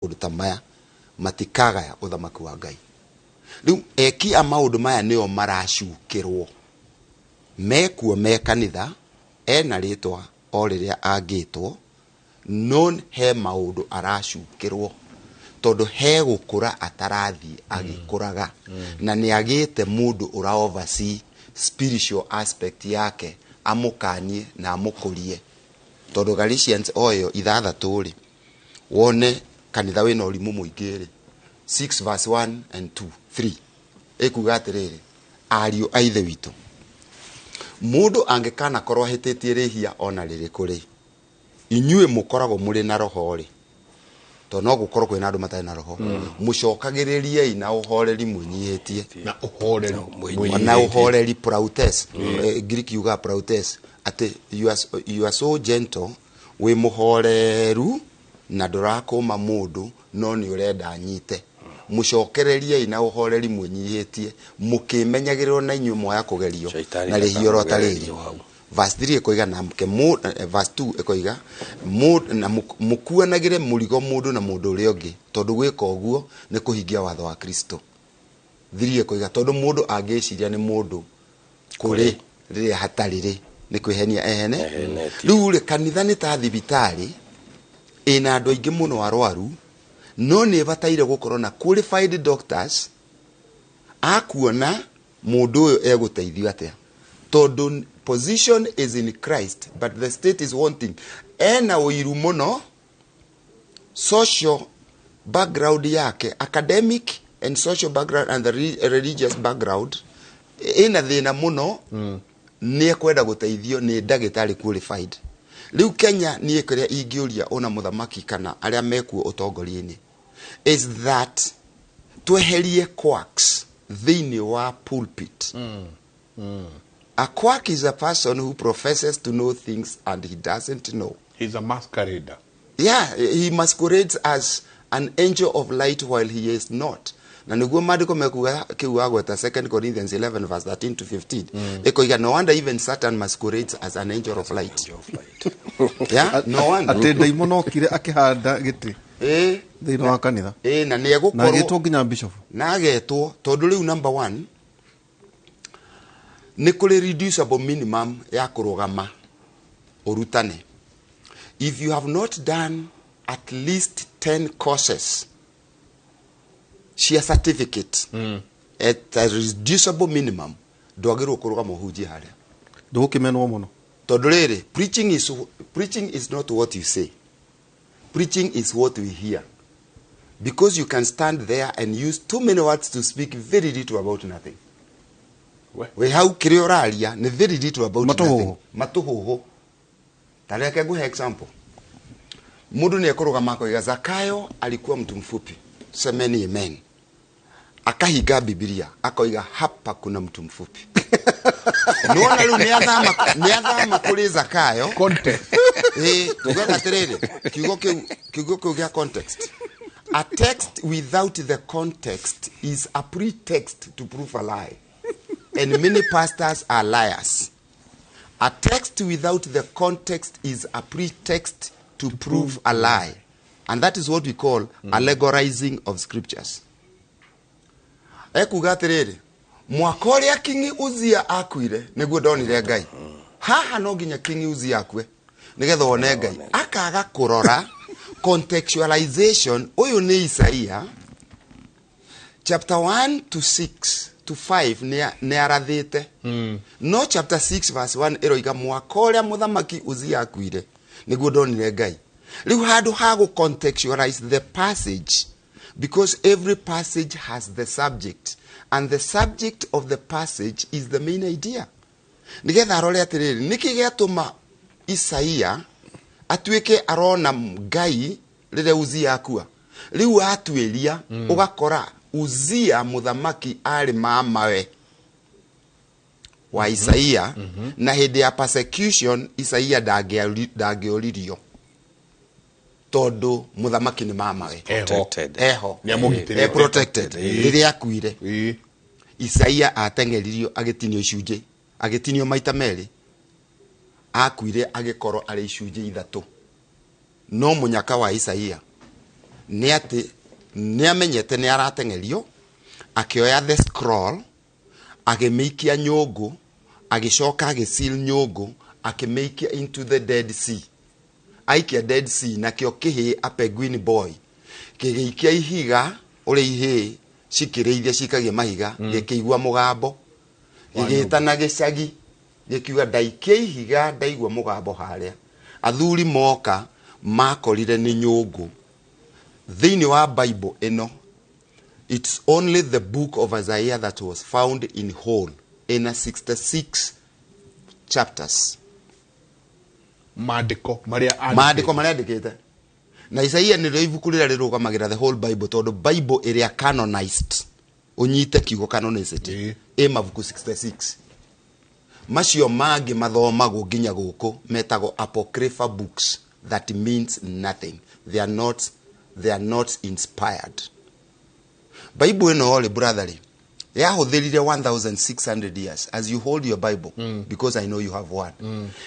urutamaya matikaga ya uthamaki wa Ngai. Riu eki a maundu maya nio maracukirwo mekuo me kanitha ena ritwa o riria angitwo non he maundu aracukirwo tondu he gukura atarathi agikuraga na ni agite mundu ura oversee spiritual aspect yake amukanie na amukurie tondu Galatians oyo ithathatu ri wone kanitha wina urimu muingiri 6 verse 1 and 2 3 ekuga atiriri ariu aithe witu mundu angekana korwo ahititie rihia ona ririku ri inyue mukoragwo muri na roho ri to no gukorwo kwina andu matari na roho mucokagiririe na uhoreri munyihitie na uhoreri prautes Greek yuga prautes ati you are so gentle we muhoreru na durakoma mundu no ni urenda anyite mucokererie na uhoreri munyihitie mukimenyagirwo na inyu moya kugerio na rihio rotari verse 3 ekoiga na mke verse 2 ekoiga na mukuanagire murigo mundu na mundu uri ungi tondu gwika oguo ni kuhingia watho wa Kristo 3 ekoiga tondu mundu angiciria ni mundu kuri riria hatariri ni kwihenia ehene riu ri kanitha ni ta thibitari ina andu aingi muno arwaru no ni bataire gukorwo na qualified doctors akuona mundu uyu eguteithio atia tondu position is in Christ but the state is wanting ena uiru muno social background yake academic and social background and the religious background ina thina muno ni ekwenda guteithio ni ndagitari qualified riu Kenya ni ekria ingiuria ona muthamaki kana aria mekuo utongoriini is that tweherie quacks thini wa pulpit A quack is a person who professes to know things and he doesn't know. He's a masquerader. Yeah, he masquerades as an angel of light while he is not. Na niguo maandiko mekuga kiuagwo ta 2 Corinthians 11 verse 13 to 15. Ekoiga no wonder even Satan masquerades as an angel of light. Yeah, no wonder. Ate daimono kire akihanda giti. Thino wa kanitha. Na ni egukorwo. Na getwo nginya bishop. Na getwo tondu riu number 1 ni kuri reducible minimum ya kurugama urutane. If you have not done at least 10 courses share certificate at a reducible minimum dwagirwo kurugama huji haria ndukimenwo muno tondu riri preaching is not what you say. Preaching is what we hear, because you can stand there and use too many words to speak very little about nothing. We how kirioraria ne very little about nothing. Matuhuhu. Tareke nguhe example. Mundu ni ekorogama akoiga Zakayo alikuwa mtu mfupi. Semeni amen. Akahiga Biblia akoiga hapa kuna mtu mfupi. Nuona lu ni athama kuri Zakayo Context. Tugaga terere kigo kia context. A text without the context is a pretext to prove a lie. And many pastors are liars. A text without the context is a pretext to prove a lie. And that is what we call allegorizing of scriptures. Ekuga terere mwaka uria King Uzia akuire niguo ndonire Ngai. Haha no nginya King Uzia akue nigetha wone Ngai. Akaga kurora contextualization. Uyu ni Isaia chapter 1 to 6 to 5 ne arathite. No chapter 6 verse 1 eroiga mwaka uria muthamaki Uzia akuire niguo ndonire Ngai. Riu handu ha go contextualize the passage, because every passage has the subject, and the subject of the passage is the main idea. Nigetha arore atiriri niki giatuma Isaia atuike arona Ngai rire Uzia akua. Riu atuiria ugakora Uzia muthamaki ari mamawe wa Isaia na hindi ya persecution Isaia dageoririo tondu muthamaki ni mamawe eho ni protected riria akuire. Isaia atengeririo agitinio icunje agitinio maita meri akuire agikorwo ari icunje ithatu no munyaka wa Isaia nĩ atĩ nĩ amenyete nĩ aratengerio akĩoya the scroll agĩmĩikia nyũngũ agĩcoka agĩseal nyũngũ akĩmĩikia into the Dead Sea. Aikia Dead Sea nakĩo kĩhĩ a penguin boy kĩgĩikia ihiga ũrĩa ihĩ cikĩrĩithia cikagia mahiga gĩkĩigua mũgambo gĩgĩtana gĩcagi gĩkiuga ndaikia ihiga ndaigua mũgambo harĩa. Athuri moka makorire nĩ nyũngũ. Thĩinĩ wa Bible ĩno, it's only the book of Isaiah that was found in whole in 66 chapters. Maandĩko marĩa andĩkĩte. Na Isaiah nĩrĩo ibuku rĩrĩa rĩrũgamagĩra the whole Bible, tondũ Bible ĩrĩa canonized, ũnyite kiugo canonized, ĩ mabuku 66. Macio mangĩ mathomagwo nginya gũkũ metagwo apocryphal books that means nothing. They are not inspired. Bible ĩno ole brotherly yahũthĩrire 1600 years as you hold your Bible because I know you have one.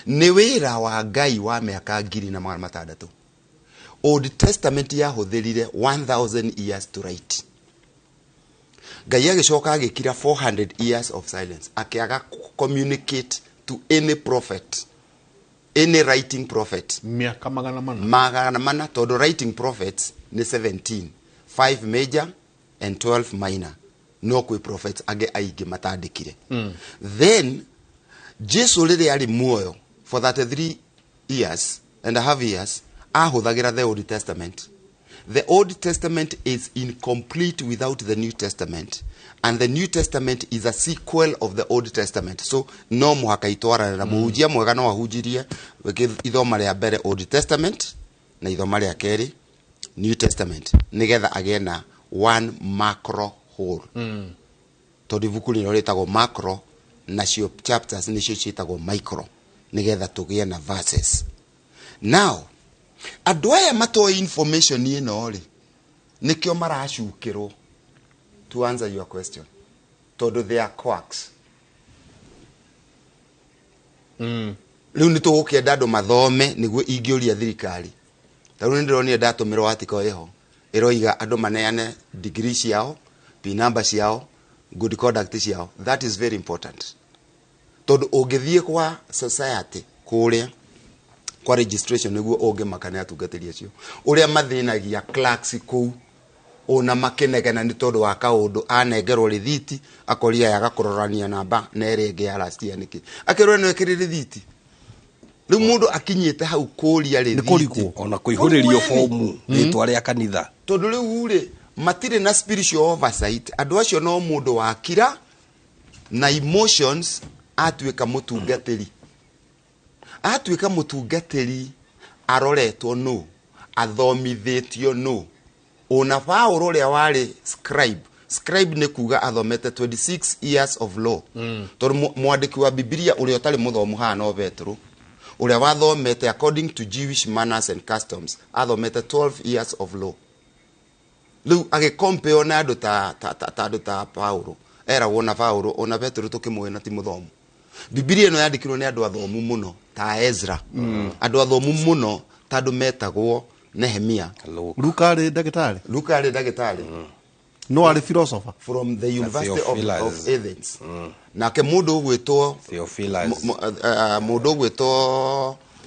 Nĩ wĩra wa Ngai wa mĩaka 600. Old Testament yahũthĩrire 1000 years to write. Ngai agĩcoka agĩkira 400 years of silence akĩaga communicate to any prophet, any writing prophet. Miaka magana mana tondũ writing prophets ni 17, 5 major and 12 minor. No kwĩ prophets age aingĩ matandĩkire. Then Jesu rĩrĩa arĩ muoyo for 33 years and a half years ahũthagĩra the Old Testament. The Old Testament is incomplete without the New Testament, and the New Testament is a sequel of the Old Testament. So no mũhaka itwarana na mũhunjia mwega no ahunjirie ithoma rĩa mbere Old Testament na ithoma rĩa kerĩ New Testament nigetha agĩe na one macro whole. Tondũ ibuku rĩrĩa rĩtagwo macro nacio chapters nicio ciĩtagwo micro nigetha tũgĩe na verses. Now andũ aya matoĩ information ĩno rĩ nĩkĩo maracukĩrwo. To answer your question, tondũ they are quacks. Rĩu nĩ tũgũkĩenda andũ mathome nĩguo ingĩũria thirikari. Tarĩu nĩ ndĩronire ndatũmĩrwo article ĩho ĩroiga andũ maneane degree ciao, P number ciao, good conduct ciao. That is very important. Tondũ ũngĩthiĩ kwa society kũrĩa kwa registration nĩguo ũnge makane atungatĩri acio ũrĩa mathĩnagia clerks kũu ona makenegena nĩ tondũ wa kaũndũ anengerwo rĩthiti akoria yaga kũrorania namba na ĩrĩa ĩngĩ ya last year nĩkĩ akĩrwo nĩ wekĩrĩ rĩthiti. Rĩu mũndũ akinyĩte hau kũria rĩthiti ona kũihũrĩrio fomu rĩtwa rĩa kanitha. Tondũ rĩu rĩ matirĩ na spiritual oversight. Andũ acio no mũndũ wakira na emotions atuĩka mũtungatĩri. Atuĩka mũtungatĩri aroretwo no, athomithĩtio no. Ona Paulo ũrĩa warĩ scribe nĩ kuga athomete 26 years of law. Tondũ mwandĩki wa Biblia ũrĩa ũtarĩ mũthomu hana Petro ũrĩa wathomete according to Jewish manners and customs athomete 12 years of law. Rĩu agĩcompare na andũ ta Paulo eragwo na Paulo ona Petro tũkĩmũĩ na ti mũthomu. Biblia ĩno yandĩkirwo nĩ andũ athomu mũno ta Ezra. Andũ athomu mũno ta andũ metagwo Nehemia. Luka arĩ ndagĩtarĩ. No arĩ philosopher from the University of Athens. Nake mũndũ ũgwĩtwo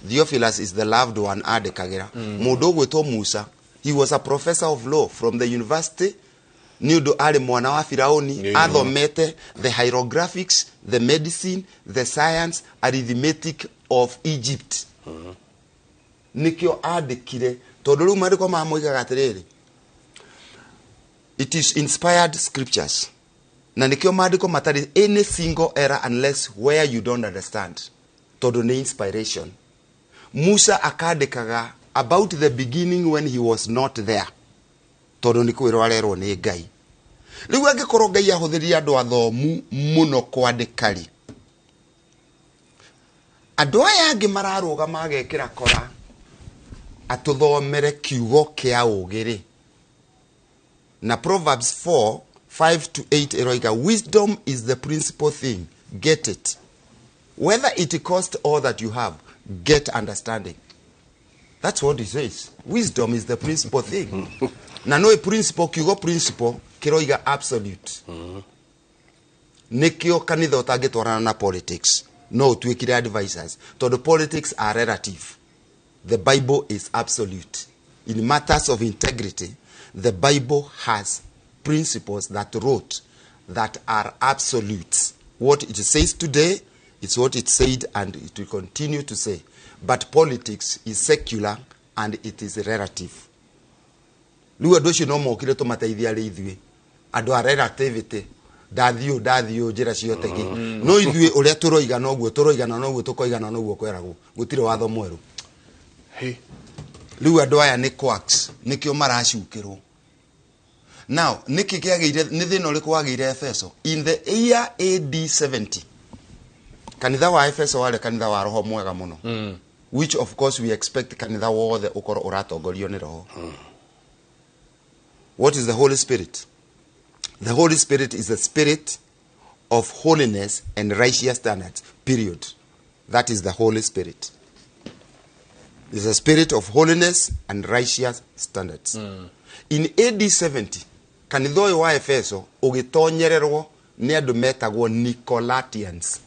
Theophilus is the loved one andĩkagĩra. Mũndũ ũgwĩtwo Musa, he was a professor of law from the university. Niũndũ arĩ mwana wa Firauni athomete the hieroglyphics, the medicine, the science, arithmetic of Egypt. Nikio andĩkire tondũ rĩu maandĩko mamoigaga atĩrĩrĩ, it is inspired scriptures. Na nikio maandĩko matarĩ any single error unless where you don't understand. Tondũ nĩ inspiration. Musa akandĩkaga about the beginning when he was not there. Tondũ nĩ kwĩrwo arerwo nĩ Ngai. Rĩu angĩkorwo Ngai ahũthĩrire andũ athomu mũno kwandĩka-rĩ, andũ aya angĩ mararũga magekĩra kora atũthomere kiugo kĩa ũgĩ-rĩ. Na Proverbs 4:5-8 eroiga, wisdom is the principal thing, get it. Whether it cost all that you have, get understanding. That's what he says. Wisdom is the principal thing. Na no principle kiugo principle kiroiga absolute. Nikio kanitha utangitwarana na politics. No tuikire advisors. So the politics are relative. The Bible is absolute. In matters of integrity, the Bible has principles that wrote that are absolute. What it says today, it's what it said and it will continue to say. But politics is secular and it is relative. Liwa doshi no mo kile to mateithia ri ithue. Ando a relativity. Dathio jira cioteki. No ithue uria turoiga noguo tukoigana noguo kweragwo. Gutire watho mweru. Hey. Liwa ando aya ni quacks. Nikio maracukirwo. Now, niki kiageire ni thina uriku wageire Efeso in the year AD 70. Kanitha wa Efeso wale kanitha wa roho mwega muno. Which of course we expect kanitha wothe ukoro uratongorio ni roho. What is the Holy Spirit? The Holy Spirit is the spirit of holiness and righteous standards. Period. That is the Holy Spirit. It's a spirit of holiness and righteous standards. In AD 70, kanitha uyu wa Efeso ugitonyererwo ni andu metagwo Nicolaitans.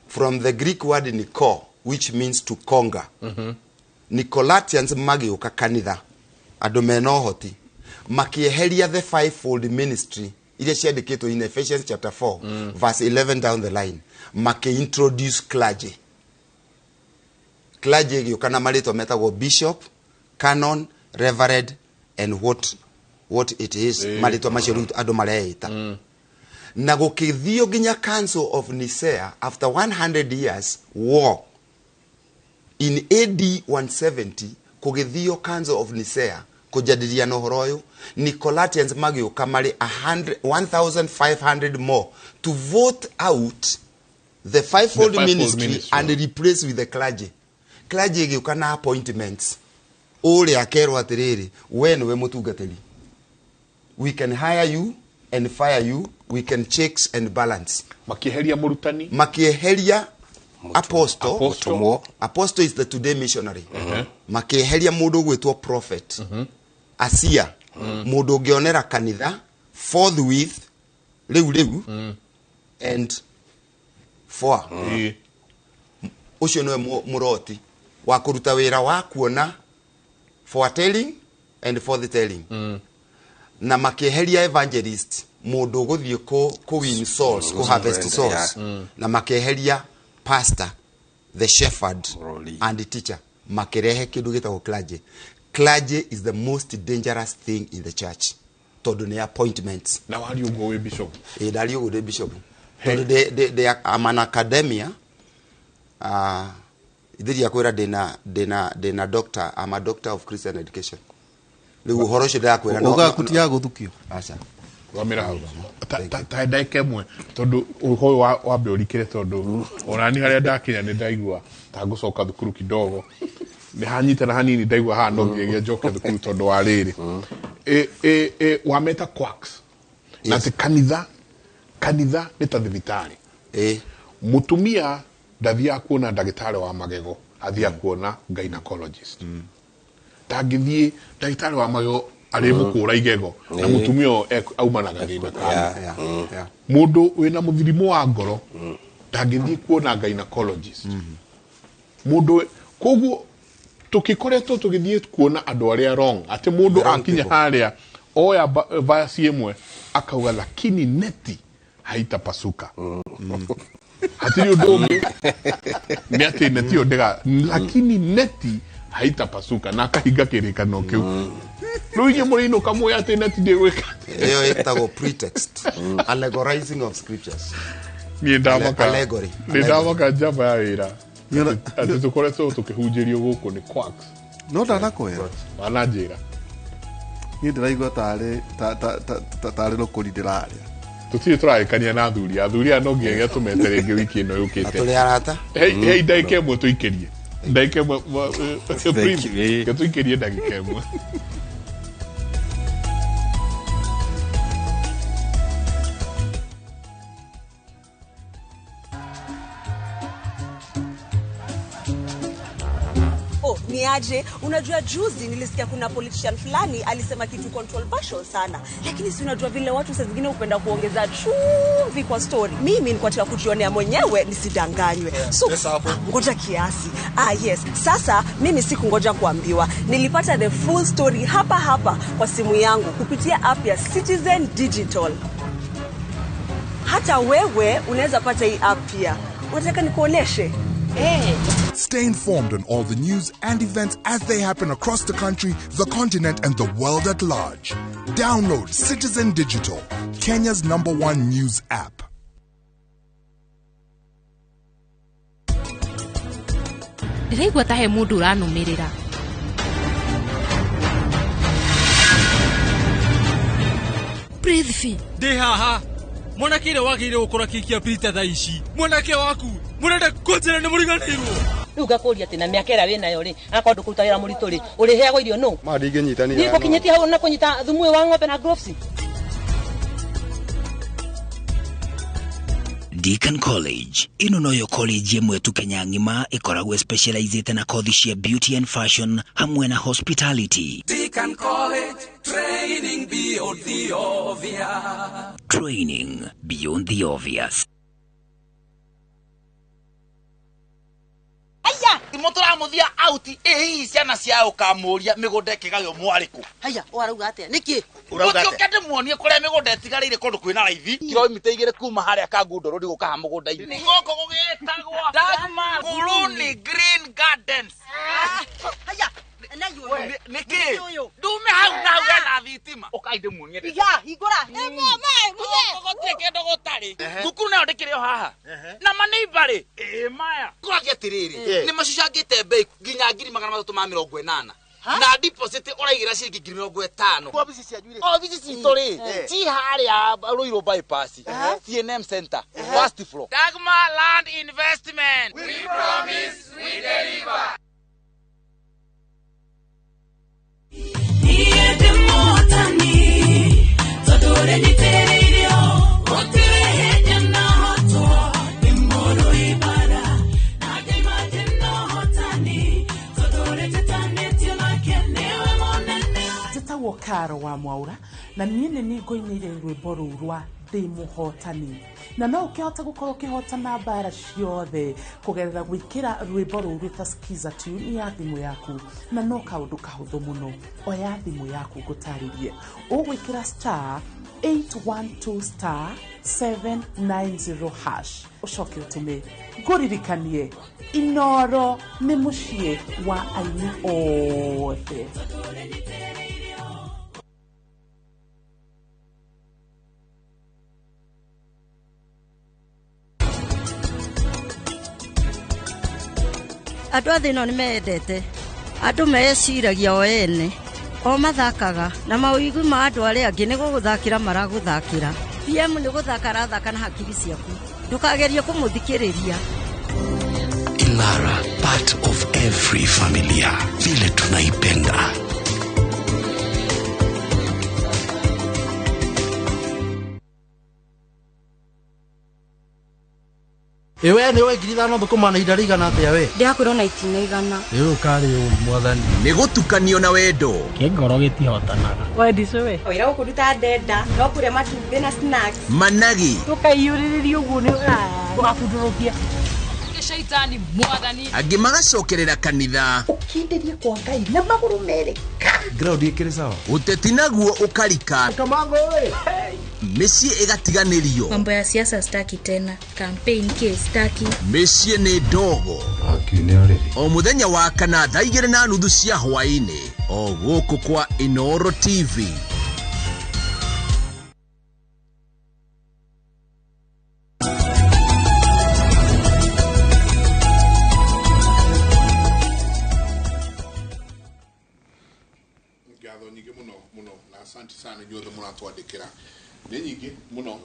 From the Greek word Nico, which means to conquer. Nicolaitans magiuka kanitha andu mena uhoti makieheria the fivefold ministry ile ciandikitwo in Ephesians chapter 4 verse 11 down the line, introduce clergy. Clergy giuka na marito metagwo bishop, canon, reverend, and what it is. Marito macio andu mareita. Na gukithio ginya Council of Nicaea after 100 years war. In AD 170 kugithio Council of Nicaea kujadilia no horo uyu, Nicolaitans magiuka mari 1500 more to vote out the fivefold ministry and replace with the clergy. Clergy giuka na appointments. Uri akerwa atiriri, we niwe mutungatiri. We can hire you and fire you. We can checks and balance. Makieheria murutani. Makieheria apostle. Apostle is the today missionary. Makieheria mundu gwitwo prophet. Asia. Mundu ngionera kanitha forthwith riu and for. Ucio no muroti wa kuruta wira wa kuona foretelling and forthtelling. Na makieheria evangelist. Mundu guthie ko win souls, ko harvest souls. Na makeheria pastor, the shepherd and the teacher. Makerehe kindu gitagwo clergy. Clergy is the most dangerous thing in the church. Todo ne appointments. Now how do you go with bishop? Dari you go with bishop. Todo they are an academia. Idiri yakwera dena doctor. I'm a doctor of Christian education. Liu horosho da kwera no. Oga kutia guthukio. Acha. Wamira hau ta ndaike mwe tondu uhoyo wambe urikire tondu onani haria ndakinya ni ndaigua ta ngucoka thukuru kidogo ni hanyitana hanini ndaigua ha no ngiye njoke thukuru tondu wa riri wameta quacks na te kanitha ni ta thibitari mutumia ndathia kuona ndagitari wa magego athia kuona gynecologist tangithie ndagitari wa magego ari mukura igego na mutumio aumanaga thina kana mundu wina muthirimo wa ngoro ndangithii kuona gynecologist mundu koguo tukikoretwo tugithii kuona andu aria wrong ati mundu akinya haria oya vasi imwe akauga lakini neti haitapasuka hatiri undu ni ati neti ondega lakini neti haitapasuka na kahiga kirikano kiu Luigi Morino kamo ya tena tide weka. Eyo etago pretext. Allegorizing of scriptures. Ni ndamaka. Allegory. Ni ndamaka jaba ya wira. Ati tukore so tukihujirio guku ni quacks. No ndanakoya. Manajira. Ni ndiraigua tare no kulidiraria. Tutire turaikania na athuri no ngiye tumeterenge wiki ino yukite. Atuli arata. Hey ndaike mwe tuikerie. Ndaike mwe tuikerie ndagike mwe. aje? Unajua juzi nilisikia kuna politician fulani alisema kitu controversial sana. Lakini si unajua vile watu saa zingine upenda kuongeza chumvi kwa story. Mimi nilikuwa nataka kujionea mwenyewe nisidanganywe. So ngoja kiasi. Yes. Sasa mimi sikungoja kuambiwa. Nilipata the full story hapa kwa simu yangu kupitia app ya Citizen Digital. Hata wewe unaweza pata hii app pia. Unataka nikuoneshe? Stay informed on all the news and events as they happen across the country, the continent, and the world at large. Download Citizen Digital, Kenya's #1 news app. Ndiraigua ta he mundu uranumirira. Breathe. Ndi haha. Mwanake wagire gukora kikia Peter thaici. Mwanake waku murenda kunjira ni muriganirwo. Riu gakuria ati na miaka ira wina yo ri akondu kutawira muritu ri uri heagwo irio no ma ndinginyitania ni gukinyitia hau na kunyita thumu wa ng'ombe na gloves. Deakin College ino noyo college yemwe tu Kenya ngima ikoragwo specialized na kothi cia beauty and fashion hamwe na hospitality. Deakin College, training beyond the obvious. Training beyond the obvious. Aya, imotora muthia out ehi ciana cia ukamuria migunda kigayo mwariku. Aya, warauga atia niki? Urauga atia? Ukende muonie kuria migunda etigarire kundu kwina raithi. Kilomita 2 kuma haria kangundoro ndi gukaha mugunda ini. Ni goko gugitagwa Dagmar Kuluni Green Gardens. Aya, niki? Dume hau na wena thitima. Ukaide muonie. Iga, igora. Mama, muge kendo gotari. Thukuru nayo ndikirio haha. Na maneighbor maya. Kuragia tiriri. Ni macucangite bei nginya 380 na deposit uraigira ciringi 50. Office cia juire. Office citori. Ci haria Ruiru bypass. CNM center. First floor. Dagmar Land Investment. We promise we deliver. Karo wa Mwaura na niene ni ngoinire rwimbo rurwa ndi muhotani na no ukihota gukorwo kihotana bara ciothe kugerera gwikira rwimbo ruru ta skiza tune ya thimu yaku na no kaundu kahuthu muno oya thimu yaku gutaririe ugwikira *812*790# ucoke utume nguririkanie Inoro ni mucie wa aini othe. Andũ athĩ no nĩ mendete andũ meciragia o ene o mathakaga na mawĩigwi ma andũ arĩa angĩ nĩ gũgũthakĩra maragũthakĩra. PM nĩ gũthaka arathaka na hakiri ciaku ndũkagerie kũmũthikĩrĩria. Ilara, part of every familia, vile tunaipenda. Ewe ni we ngiri no thukuma na idari gana atia we ndiakwĩrwo na itinaigana rĩu kari ũru mwathani nĩ gũtukanio na wendo kĩngoro gĩtihotanaga wendi cwe oira gũkũruta ndenda no kũrĩa matumbĩ na snacks managi ndũkaiyũrĩrĩrie ũguo nĩ ndũgabundũrũkie shaitani mwathani angĩ magacokerera kanitha ũkindĩrie kwa Ngai na magũrũ merĩ ground ikĩrĩ sawa ũteti naguo ũkarika kamango we mĩciĩ ĩgatiganĩrio mambo ya siasa staki tena campaign ke staki mĩciĩ nĩ ndogo o mũthenya wa kana 2:30 cia hwaĩ-inĩ o gũkũ kwa Inoro TV. Asante sana nyothe munatwandikira ni nyingi muno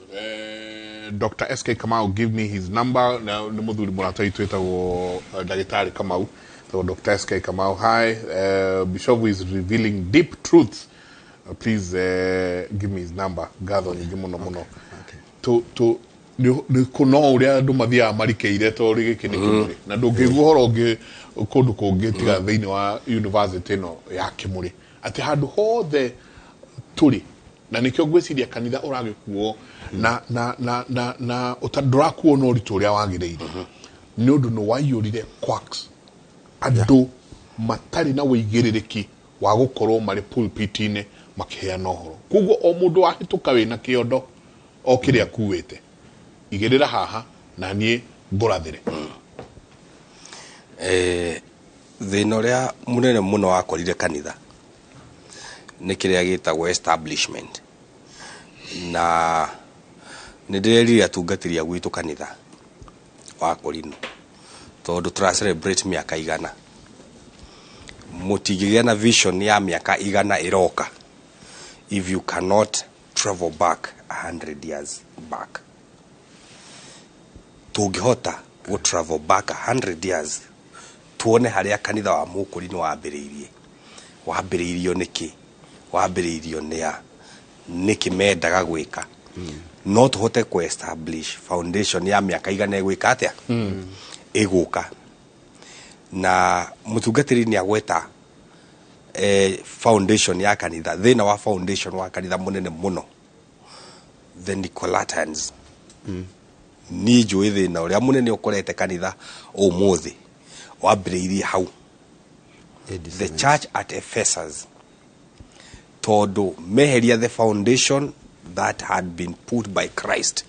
Dr. SK Kamau give me his number na ni muthuri muratwa itwetagwo Dagitari Kamau. So Dr. SK Kamau, hi, Bishop is revealing deep truths. Please give me his number. Gather nyingi muno to ni kuno uria andu mathia marikeire to ri gikini Kimuri na ndungigwo horo kundu kungi tiga thiini wa university no ya Kimuri ati handu hothe turi na nikyo gwiciria kanitha uragikuo na utandurakuo no ritu ria wagireire ni undu no waiyurire quacks andu matari na wigiririki wa gukorwo mari pulpit-ine makiheana uhoro kuguo o mundu ahituka wina kiondo o kiria kuwite igirira haha na nie ngurathire thina uria munene muno wakorire kanitha ni kiria gitagwo establishment na nidirerire atungatiria gwitu kanitha wakorino tondu tura celebrate miaka igana mutigigia na vision ya miaka igana iroka if you cannot travel back 100 years back tungihota go travel back 100 years tuone haria kanitha wa mukurino wambiriirio niki wambiriirio niki mendaga gwika no tuhote ku establish foundation ya miaka igana gwika atia iguka na mutungatiri ni agweta foundation ya kanitha thina wa foundation wa kanitha munene muno the Nicolaitans ni njui thina uria munene ukorete kanitha umuthi wambiriirie hau the church at Ephesus todo meheria the foundation that had been put by Christ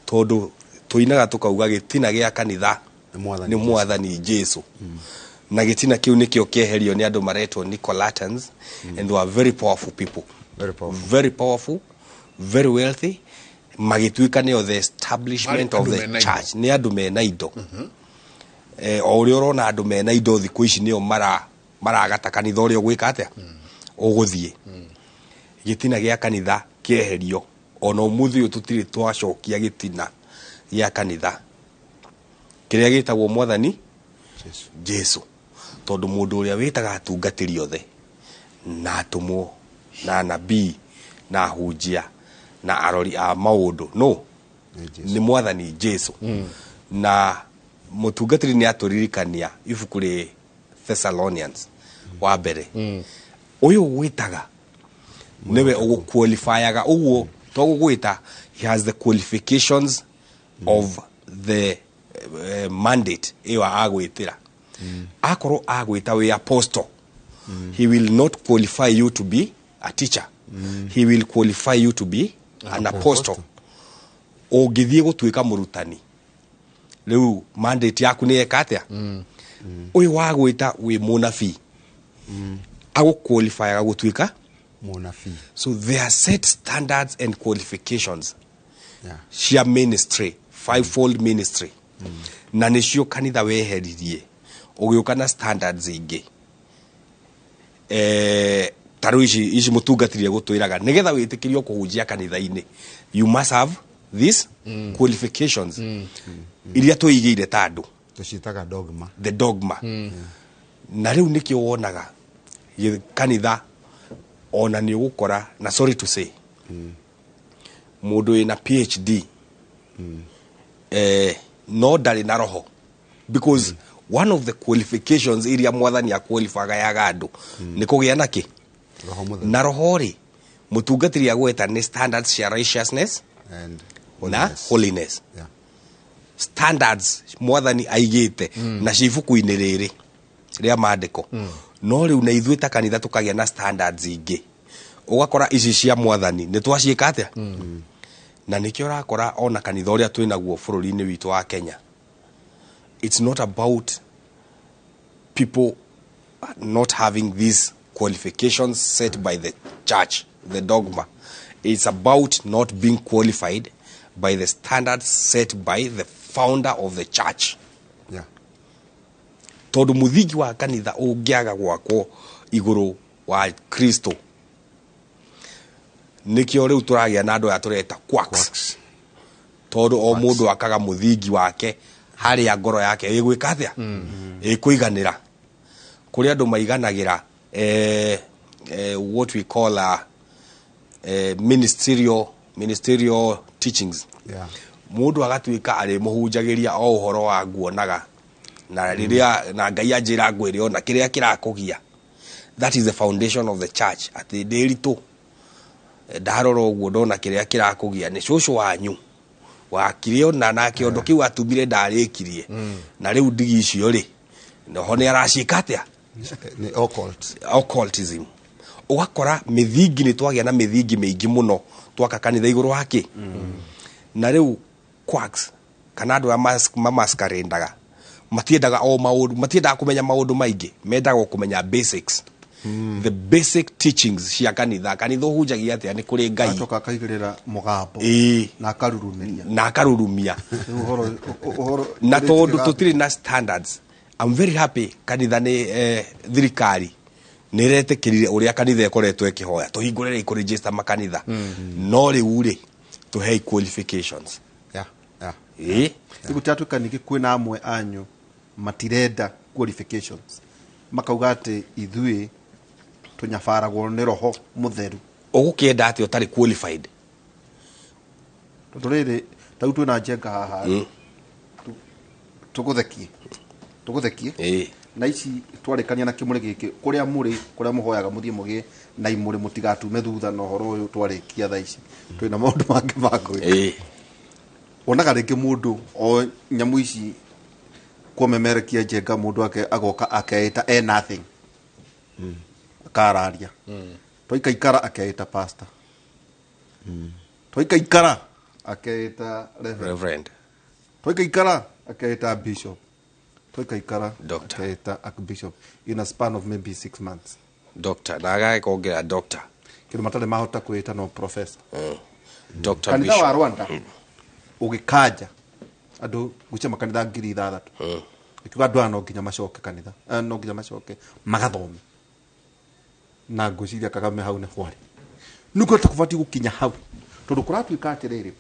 todo tuinaga tukauga gitina gia kanitha ni mwathani Jesu na gitina kiu nikio kieherio ni andu maretwo Nicolaitans and they were very powerful people, very powerful, very wealthy, magituika ni the establishment of the church ni andu mena indo o uri urona andu mena indo thiku ici nio maragata kanitha uri gwika atia uguthie gitina gia kanitha kieherio ona umuthi ututiri twacokia gitina gia kanitha kiria gitagwo mwathani Jesu tondu mundu uria witaga atungatiri othe na atumo na nabii na hunjia na arori a maundu no ni mwathani Jesu na mutungatiri ni aturirikania ibuku ri Thessalonians wa mbere uyu witaga newe uguqualifyaga uguo to gugwita he has the qualifications of the mandate ewa agwitira akoro agwita we apostle he will not qualify you to be a teacher he will qualify you to be an apostle ugithie gutwika murutani riu mandate yaku ni ekatia uyu wagwita we munabii agu qualify gutwika munabii so there are set standards and qualifications cia ministry fivefold ministry na nicio kanitha weheririe ugiuka na standards ingi taru ici mutungatirie gutwiraga nigetha witikirio kuhunjia kanitha-ini you must have these qualifications iria tuigire tandu tucitaga dogma the dogma na riu nikio wonaga kanitha ona ni ugukora na sorry to say mundu ina PhD no ndari na roho because one of the qualifications iria mwathani ya qualify ya gandu ni kugia naki na roho ri mutungatiri agweta ni standards cia righteousness and holiness standards mwathani aigite na cibuku-ini riri ria maandiko no riu na ithuita kanitha tukagia na standards ingi ugakora ici cia mwathani ni twaciika atia na nikio rakora ona kanitha uria twinaguo bururi-ini witu wa Kenya it's not about people not having these qualifications set by the church the dogma it's about not being qualified by the standards set by the founder of the church tondu muthigi wa kanitha ungiaga gwakwo iguru wa Kristo nikio riu turagia na andu ya tureta quacks tondu o mundu akaga muthingi wake hari ya ngoro yake igwika atia ikuiganira kuri andu maiganagira what we call ministerial teachings mundu agatuika ari muhunjagiria o uhoro wa guonaga na riria na Ngai anjira ngwire ona kiria kirakugia. That is the foundation of the church. Ati ndiritu ndarora uguo ndona kiria kirakugia ni cucu wanyu wakirio na kiondo kiu atubire ndarikirie na riu ndigi icio ri noho ni aracika atia ni occultism. Ugakora mithingi ni twagia na mithingi mingi muno twaka kanitha iguru wake na riu quacks kana andu masquerendaga matiendaga o maundu matiendaga kumenya maundu maingi mendaga kumenya basics. The basic teachings cia kanitha hunjagia atia ni kuri Ngai atoka akaigirira mugambo na akarurumia na tondu tutiri na standards. I'm very happy kanitha ni thirikari niretekirire uria kanitha ekoretwo ekihoya tuhingurire ku register makanitha no riu ri tuhe qualifications igutatuka niki kwina amwe anyu matirenda qualifications makauga ati ithui tunyafaragwo ni roho mutheru ugukienda ati utari qualified turire tau twina njenga haha tuguthekie na ici twarikania na Kimuri giki kuria muri kuria muhoyaga muthie mugie na imuri mutigatume thutha no horo uyu twarikia tha ici twina maundu mangi magwe onaga reke mundu o nyamu ici kumemerekia njenga mundu ake agoka akeita nothing akararia twaikaikara akeita pastor twaikaikara akeita reverend twaikaikara akeita bishop twaikaikara akeita archbishop in a span of maybe 6 months doctor na agakongera doctor kitu matale mahota kuita no professor doctor kanitha bishop wa Rwanda ugikaja andu gucha makanitha 6,000 ikiwa andu ano nginya macoke kanitha no nginya macoke magathome na nguciria Kagame hau ne hwari nuko takufati gukinya hau tondu kuratuika atiriri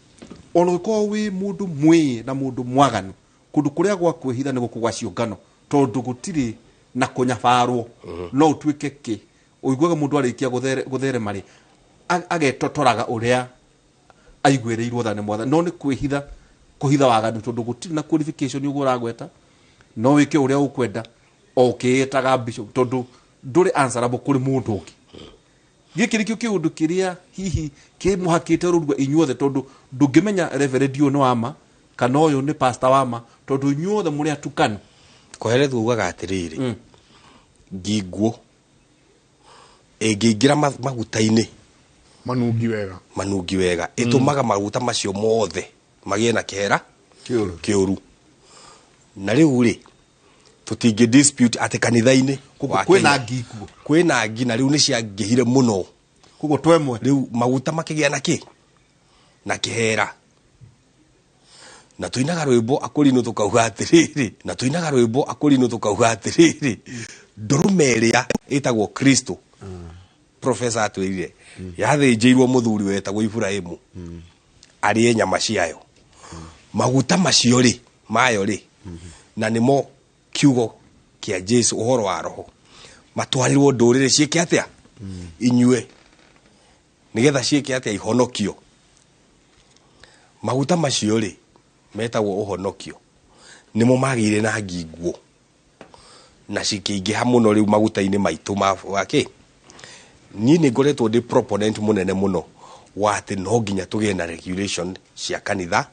ono uko wi mundu mwi na mundu mwaganu kundu kuria gwa kwihitha ni gukugwa ciungano tondu gutiri na kunyafarwo no utwike ki uiguaga mundu arikia guthere mari agetotoraga uria aigwireirwo thane mwatha no ni kwihitha kuhitha waganu tondu gutiri na qualification ugura gweta no wike uria ukwenda okitaga bishop tondu nduri answerable kuri mundu ungi gikiri kyo kiundu kiria hihi ki muhakite rurwa inyuothe tondu ndungimenya reverend yu no ama kana uyu ni pastor wama tondu inyuothe muri atukanu koherethu ugaga atiriri ngiguo engingira magutaini manungi wega itumaga maguta macio mothe magie na kihera kiuru na riu ri tutingi dispute ati kanitha-ini kwina ngi na riu ni ciangihire muno kugo twemwe riu maguta makigia na kihera na tuinaga rwimbo akurino tukauga atiriri ndurume iria itagwo Kristo professor atwirire yathinjirwo muthuri wetagwo Ibrahimu ari nyama ciayo maguta macio ri mayo ri na nimo kiugo kia Jesu uhoro wa roho matwarirwo ndurire ciike atia inyue nigetha ciike atia ihonokio maguta macio ri metagwo uhonokio nimo magire na ngiguo na cikiingiha muno riu maguta-ini maitu wake ni ngoretwo ndi proponent munene muno wa ati no nginya tugie na regulation cia kanitha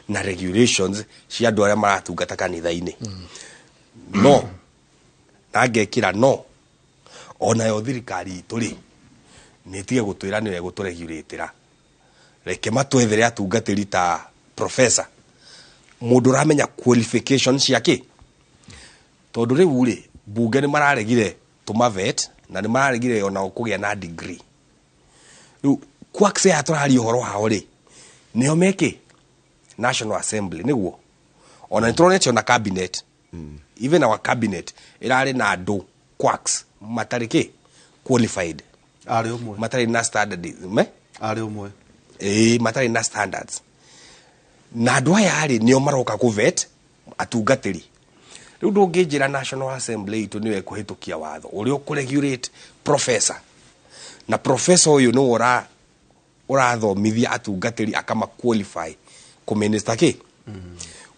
na regulations cia andu aria maratungata kanitha-ini no nangekira no ona yo thirikari ituri nitige gutwira niwe guturegulatira reke matwethere atungatiri ta professor mundu ramenya qualifications ciake tondu riu ri bunge ni mararegire tumavet na ni mararegire ona kugia na degree riu kwakse aturari horo hao ri nio meke National Assembly niguo ona nitronete na cabinet even our cabinet irari na andu quacks matariki qualified ari umwe matari na standards ari umwe matari na standards na andu aya ari nio maroka kuvet atungatiri riu ndungijira National Assembly itu niwe kuhitukia watho uri ukuregulate professor na professor uyu no urathomithia atungatiri akama qualify ku minister ki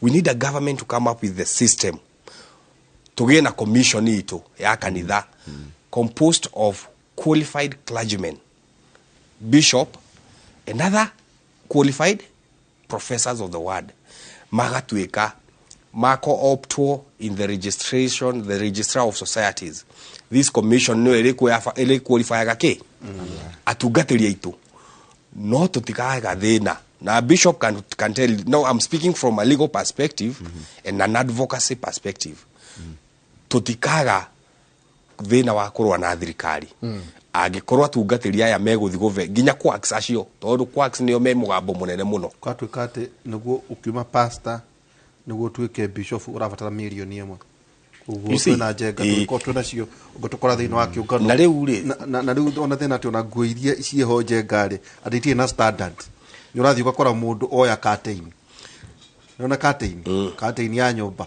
we need a government to come up with the system tugie na commission itu ya kanitha composed of qualified clergymen, bishop, and other qualified professors of the word. Magatuika mako opto in the registrar of societies. This commission no ele qualify gake atugatiria itu no tutikaga thina. Now bishop can tell you, no, I'm speaking from a legal perspective and an advocacy perspective. Tutikaga thina wa kurwa na thirikari agikorwa atungatiria aya meguthi gove nginya quacks acio tondu quacks nio me mugambo munene muno kwatuikate niguo ukiuma pastor niguo tuike bishop urabatara milioni imwe uguo twina njenga ko twina cio ugotukora thina wa kiungano na riu ri na riu ona thina ati ona nguo iria cieho njengari atitie na standard ni urathi ugakora mundu oya curtain nona curtain curtain ya nyumba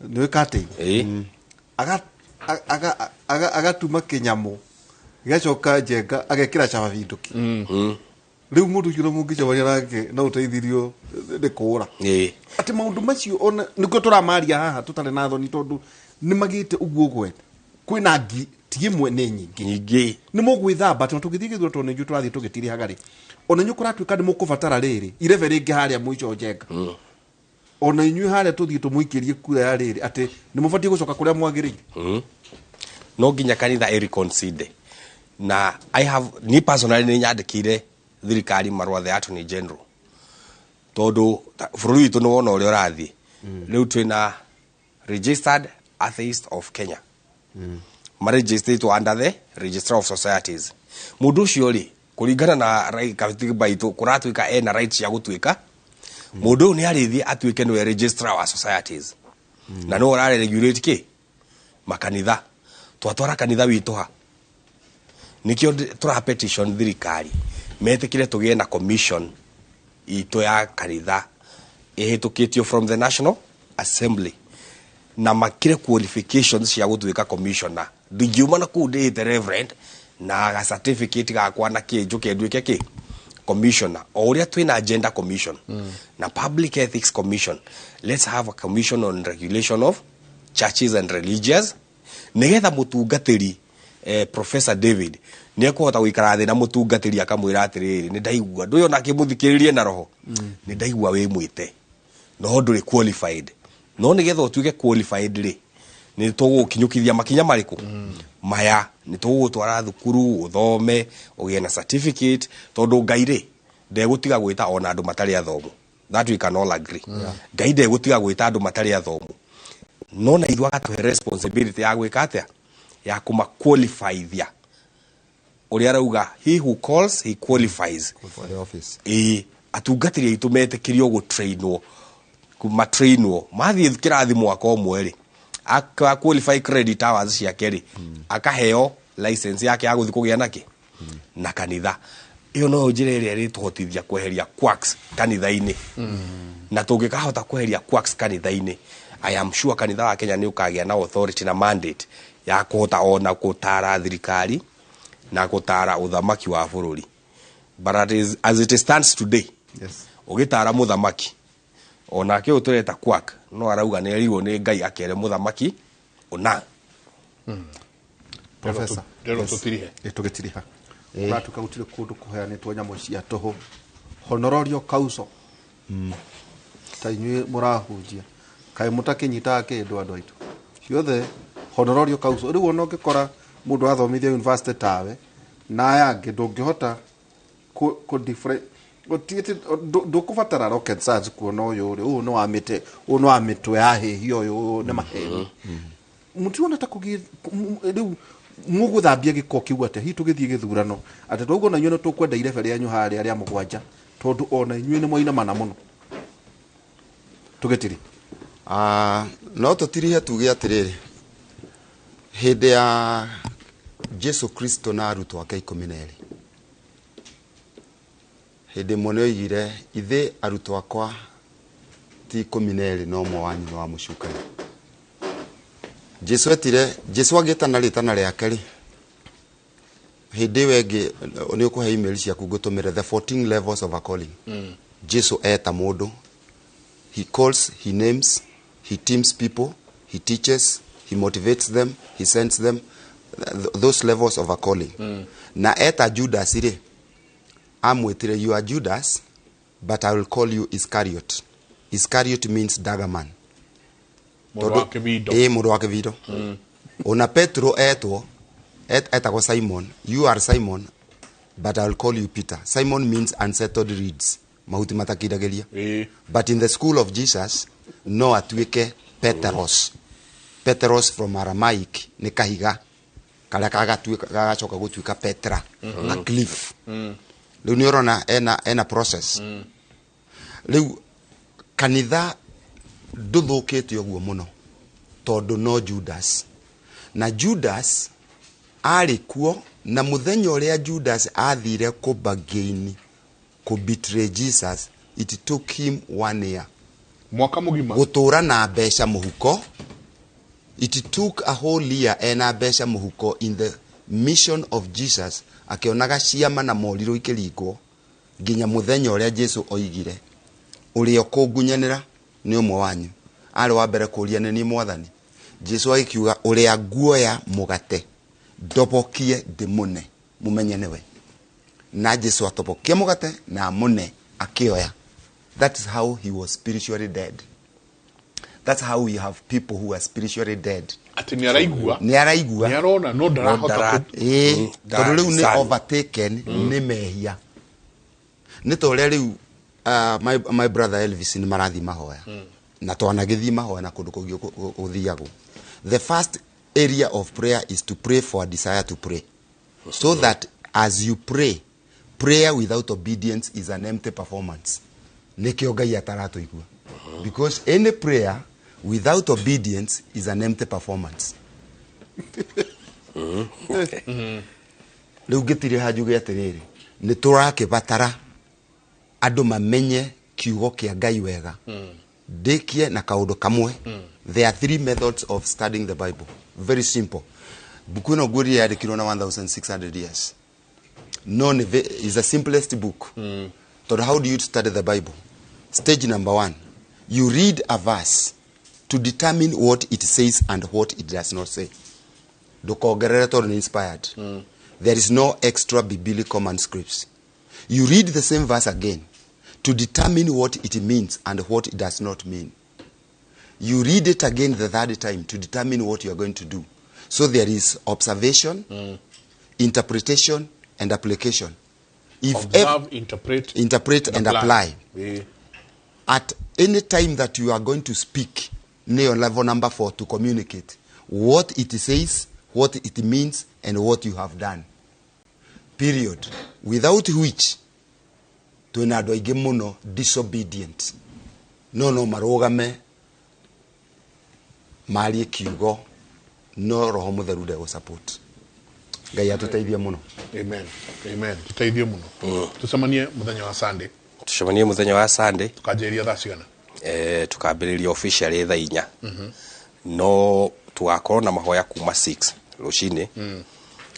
ni curtain agatuma kinyamu gacoka njenga agekira chava vinduki riu mundu kiro mungi chavanya nake na uteithirio ni kura ati maundu macio ona niko turamaria haha tutare na thoni tondu ni magite uguo gwe kwina ngi tigimwe ni nyingi ni mugwithamba tondu tugithie githuro tondu nju turathi tugitiri hagari ona nyukura twika ni mukubatara riri ireve ringi haria mwicho njenga ona inyu haria tuthie tumuikirie kura ya riri ati ni mubatie gucoka kuria mwagirire no ginya kanitha reconsider na I have ni personally ni nyandikire thirikari marwa the attorney general todo furu itu no wona uri urathi riu twina registered atheist of Kenya registered under the registrar of societies mundu ucio ri kuringana na katiba itu kuratuika ena rights ya gutuika mundu ni arithi atuike no registrar wa societies na no urare regulate ki makanitha twatwara kanitha witoha nikio tura petition thirikari metekire tugie na commission ito ya kanitha ehetukitio from the National Assembly na makire qualifications cia gutuika commissioner ndigiuma na kudite reverend na ga certificate ga kwa na kinju kenduike ki commissioner oria twina agenda commission na public ethics commission. Let's have a commission on regulation of churches and religions nigetha mutungatiri Professor David ni akuhota guikara thi na mutungatiri akamwira atiriri ni ndaigua nduyo na kimuthikiririe na roho ni ndaigua we mwite no nduri qualified no nigetha utuike qualified ri ni tugukinyukithia makinya mariku maya ni tugutwara thukuru uthome ugie na certificate tondu ngaire ndegutiga gwita ona andu matari athomu that we can all agree ngai ndegutiga gwita andu matari athomu no na ithwa gatuhe responsibility ya gwika atia ya kuma qualifyithia uria rauga he who calls he qualifies for the office atungatiria itumetekirio gu trainwo kuma trainwo mathi kirathi mwaka omwe ri aka qualify credit hours cia keri akaheo license yake ya guthi kugia naki na kanitha iyo no njire ri tuhotithia kweheria quacks kanitha-ini na tungikahota kweheria quacks kanitha-ini I am sure kanitha wa Kenya ni ukagia na authority na mandate ya kuhota ona gutara thirikari na gutara uthamaki wa bururi but as it stands today ugitara muthamaki ona ke utureta quack no arauga ne riwo ni ngai akere muthamaki ona professor dero tutirihe etugitiriha uratuka gutire kundu kuheanitwo nyamo cia toho honorario causa tainyu murahunjia kai mutakinyita kindu andu aitu ciothe honorario causa riu ona ngikora mundu athomithia university tawe na yangi ndungihota ku different otiete ndukubatara rocket science kuona uyu ri no amite uno amitwe ahihi uyu ne maheni mutu ona takugi riu muguthambia giko kiu ate hi tugithie githurano ate twago na nyuno tukwenda irebe rya nyu hari aria mugwanja tondu ona inyuĩ nĩ moina mana muno tugitiri no tutirihe tuge atiriri hinde ya Jesu Kristo na arutwo ake 12 hinde mone oigire ithe arutwo akwa ti 12 no mwe wanyu wa mucukani Jesu agitana ritana riake ri hinde wengi ni ukuhe email ciaku ngutumire the 14 levels of a calling Jesu eta mundu he calls, he names, he teams people, he teaches, he motivates them, he sends them those levels of a calling. Na eta Judas ire, amwetire, you are Judas, but I will call you Iscariot. Iscariot means dagger man. Mundu wake vido. Ona Petro etako Simon, you are Simon, but I will call you Peter. Simon means unsettled reeds. Mahuti matakidagelia. But in the school of Jesus, no atuike Petros. Petros from Aramaic ni kahiga. Kala kagachoka gutuika Petra, a cliff. Leu niorona ena process. Leu kanitha nduthukitie guo muno tondu no Judas. Na Judas ari kuo, na muthenya uria Judas athire kubagaini ku betray Jesus, it took him 1 year. Mwaka mugima gutura na besha muhuko. It took a whole year ena besha muhuko in the mission of Jesus, akionaga ciama na moriro ikirigwo nginya muthenya uria Jesu oigire uri okungunyanira ni umwe wanyu. Ari wa mbere kuria ni mwathani. Jesu akiuga uri aguoya mugate ndobokie ndimune mumenye niwe. Na Jesu atobokie mugate na mune akioya. That is how he was spiritually dead. That's how we have people who are spiritually dead. Ati ni araigua. Ni araigua. Ni arona no darahota. Tondu riu ni overtaken ni mehia. Ni tore riu my brother Elvis ni marathi mahoya. Na twanagithi mahoya na kundu kungi uthiago. The first area of prayer is to pray for a desire to pray. So that as you pray, prayer without obedience is an empty performance. Nekio Ngai ataratuigua. Because any prayer without obedience is an empty performance. Leu gitire hajuge atiriri ni turakibatara andu mamenye kiugo kia Ngai wega. Dekie na kaundu kamwe. There are 3 methods of studying the Bible. Very simple. Buku no guri yandikirwo na 1600 years. None is the simplest book. So how do you study the Bible? Stage number 1. You read a verse to determine what it says and what it does not say. Dokogerere inspired. There is no extra biblical manuscripts. You read the same verse again to determine what it means and what it does not mean. You read it again the third time to determine what you are going to do. So there is observation, interpretation, and application. Observe, interpret and apply. At any time that you are going to speak, on level number 4, to communicate what it says, what it means, and what you have done. Period. Without which, tuenado igemuno disobedient. No marogame, mari kiugo, no roho mutheru de support. Ngai atuteithie muno. Amen. Amen. Tuteithie muno. Tucemanie muthenya wa Sunday. Tucemanie muthenya wa Sunday. Tukajeria thaa cigana? Tukambiriria officially thaa 4. No tugakorwo na mahoya kuma 6 rucini.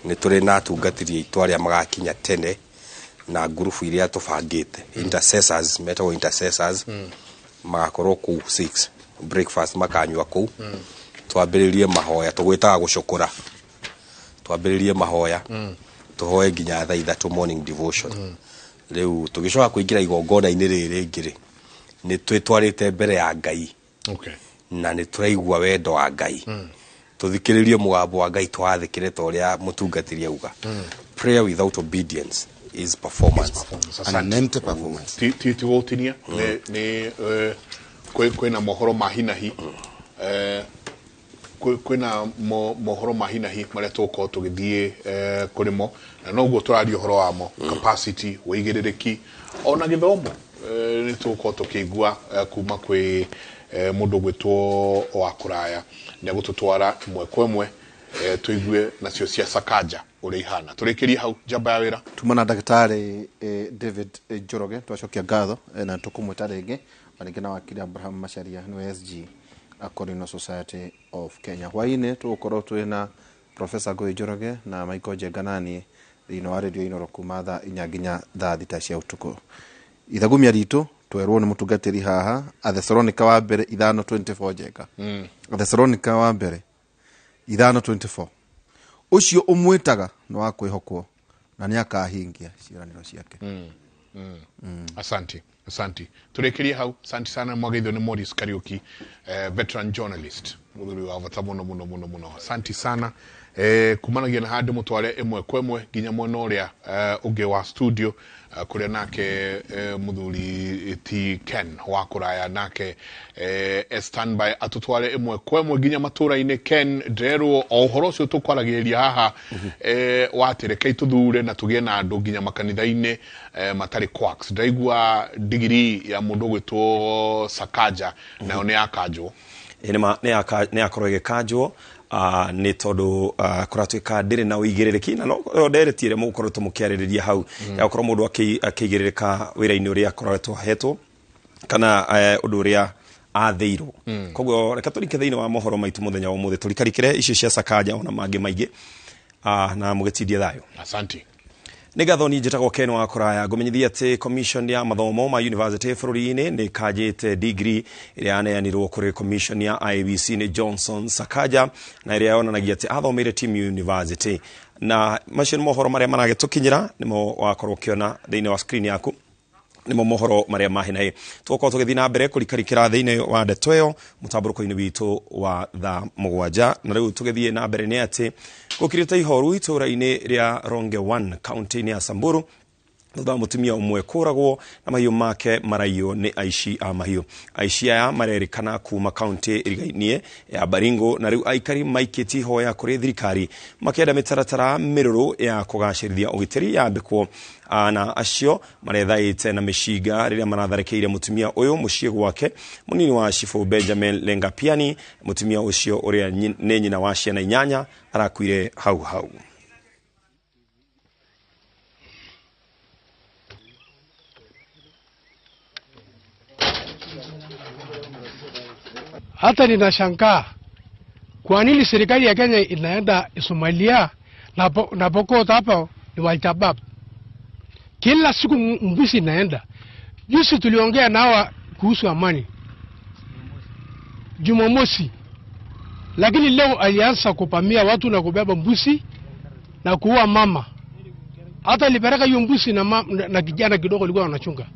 Ni turi na tungatirie itwaria magakinya tene na group iria tubangite intercessors metagwo intercessors magakorwo ku 6 breakfast makanywa ku twambiririe mahoya tugwitaga gucukura twambiririe mahoya tuhoe nginya thaa 3 morning devotion riu tugicoka kuingira igongona-ini riri ngiri ni twitwarite mbere ya Ngai na ni turaigua wendo wa Ngai tuthikiririe mugambo wa Ngai twathikire ta uria mutungatirie uga prayer without obedience is performance. An empty performance. Tigotinia ni kwena mohoro mahinahi kwena mohoro mahinahi maria tuko tugithie kurimo na noguo turario horo wamo capacity wigiririki ona githomo ni tuko tukigua kuma kwi mundu gwitwo wa kuraya ne gututwara imwe kwemwe tuigue nacio cia Sakaja uri ihana turikirie hau jamba ya wira tumana ndagitari David Njoroge twacokia ngatho na tukumwita ringi maringi na wakili Abraham Macharia no SG Akorino Society of Kenya hwaine tugukorwo twina Professor Njoroge na Michael Jenganani thino wa radio ino kuma thaa 4 nginya thaa 6 cia utuku ithagumia ritu twerwo ni mutungatiri haha Athesalonika wa mbere 5:24 Jenga Athesalonika wa mbere 5:24 ucio umwitaga no wa kwihokwo na ni akahingia ciraniro ciake. Asante turekerie hau. Asante sana Mwagitho ni Morris Kariuki, veteran journalist muthuri wa bata muno. Asante sana kumanagia na hande mutware imwe kwemwe ginya mwena uria ungi wa studio kuria nake muthuri ti Ken wa kuraya nake standby atutware imwe kwemwe ginya matura-ini. Ken Ndero ohoro ucio tukwaragiria haha watireke tuthure na tugie na andu ginya makanitha-ini matari quacks. Ndaigua digiri ya mundu gwitwo Sakaja nayo ni akanjwo ni akorwo igikanjwo ni tondu kuratuika ndiri na uigirereki na no nderetire mukorwo tumukiaririria hau ya ukorwo mundu akigiririka wira-ini uria akoretwo hetwo kana undu uria atheirwo. Koguo reka turike thiini wa mohoro maitu muthenya wa umuthi turikarikire icio cia Sakaja ona mangi maingi na mugitindie thayo. Asante. Nigatho ni njitagwo Ken wa kuraya ngumenyithia ati commission ya mathomo ma university bururi-ini ni kajite degree iria aneanirwo kuri commission ya IBC ni Johnson Sakaja na iria yonanagia ati athomeire team university na machine mohoro maria maragetukinyira nimo wakorwo kiona thiini wa screen yaku nimo mohoro maria mahinae tuko tugithina mbere kurikarikira thiini wa ndetweyo mutamburuko-ini witu wa tha mugwanja na riu tugithie na mbere ni ati gukirita ihoru itura-ini ria Ronge 1 county ya Samburu thutha mutumia umwe kuragwo na mahiu make maraio ni aici a mahiu. Aici aya marerikana kuma county irigainie ya Baringo na riu aikari maikiti hoya kuri thirikari makienda mitaratara miruru ya kugacirithia ugitiri yambikwo na acio marethaite na mishiga riria maratharekeire mutumia uyu mucie gwake munini wa Chifu Benjamin Lengapiani. Mutumia ucio uria ni nyina wa ciana 8 arakuire hau. Hata ninashangaa kwa nini serikali ya Kenya inaenda Somalia na Pokot hapo ni Al-Shabaab. Kila siku mbusi inaenda. Juzi tuliongea nawa kuhusu amani Jumamosi, lakini leo alianza kupamia watu na kubeba mbusi na kuua mama. Hata alipereka hiyo mbusi na kijana kidogo alikuwa anachunga.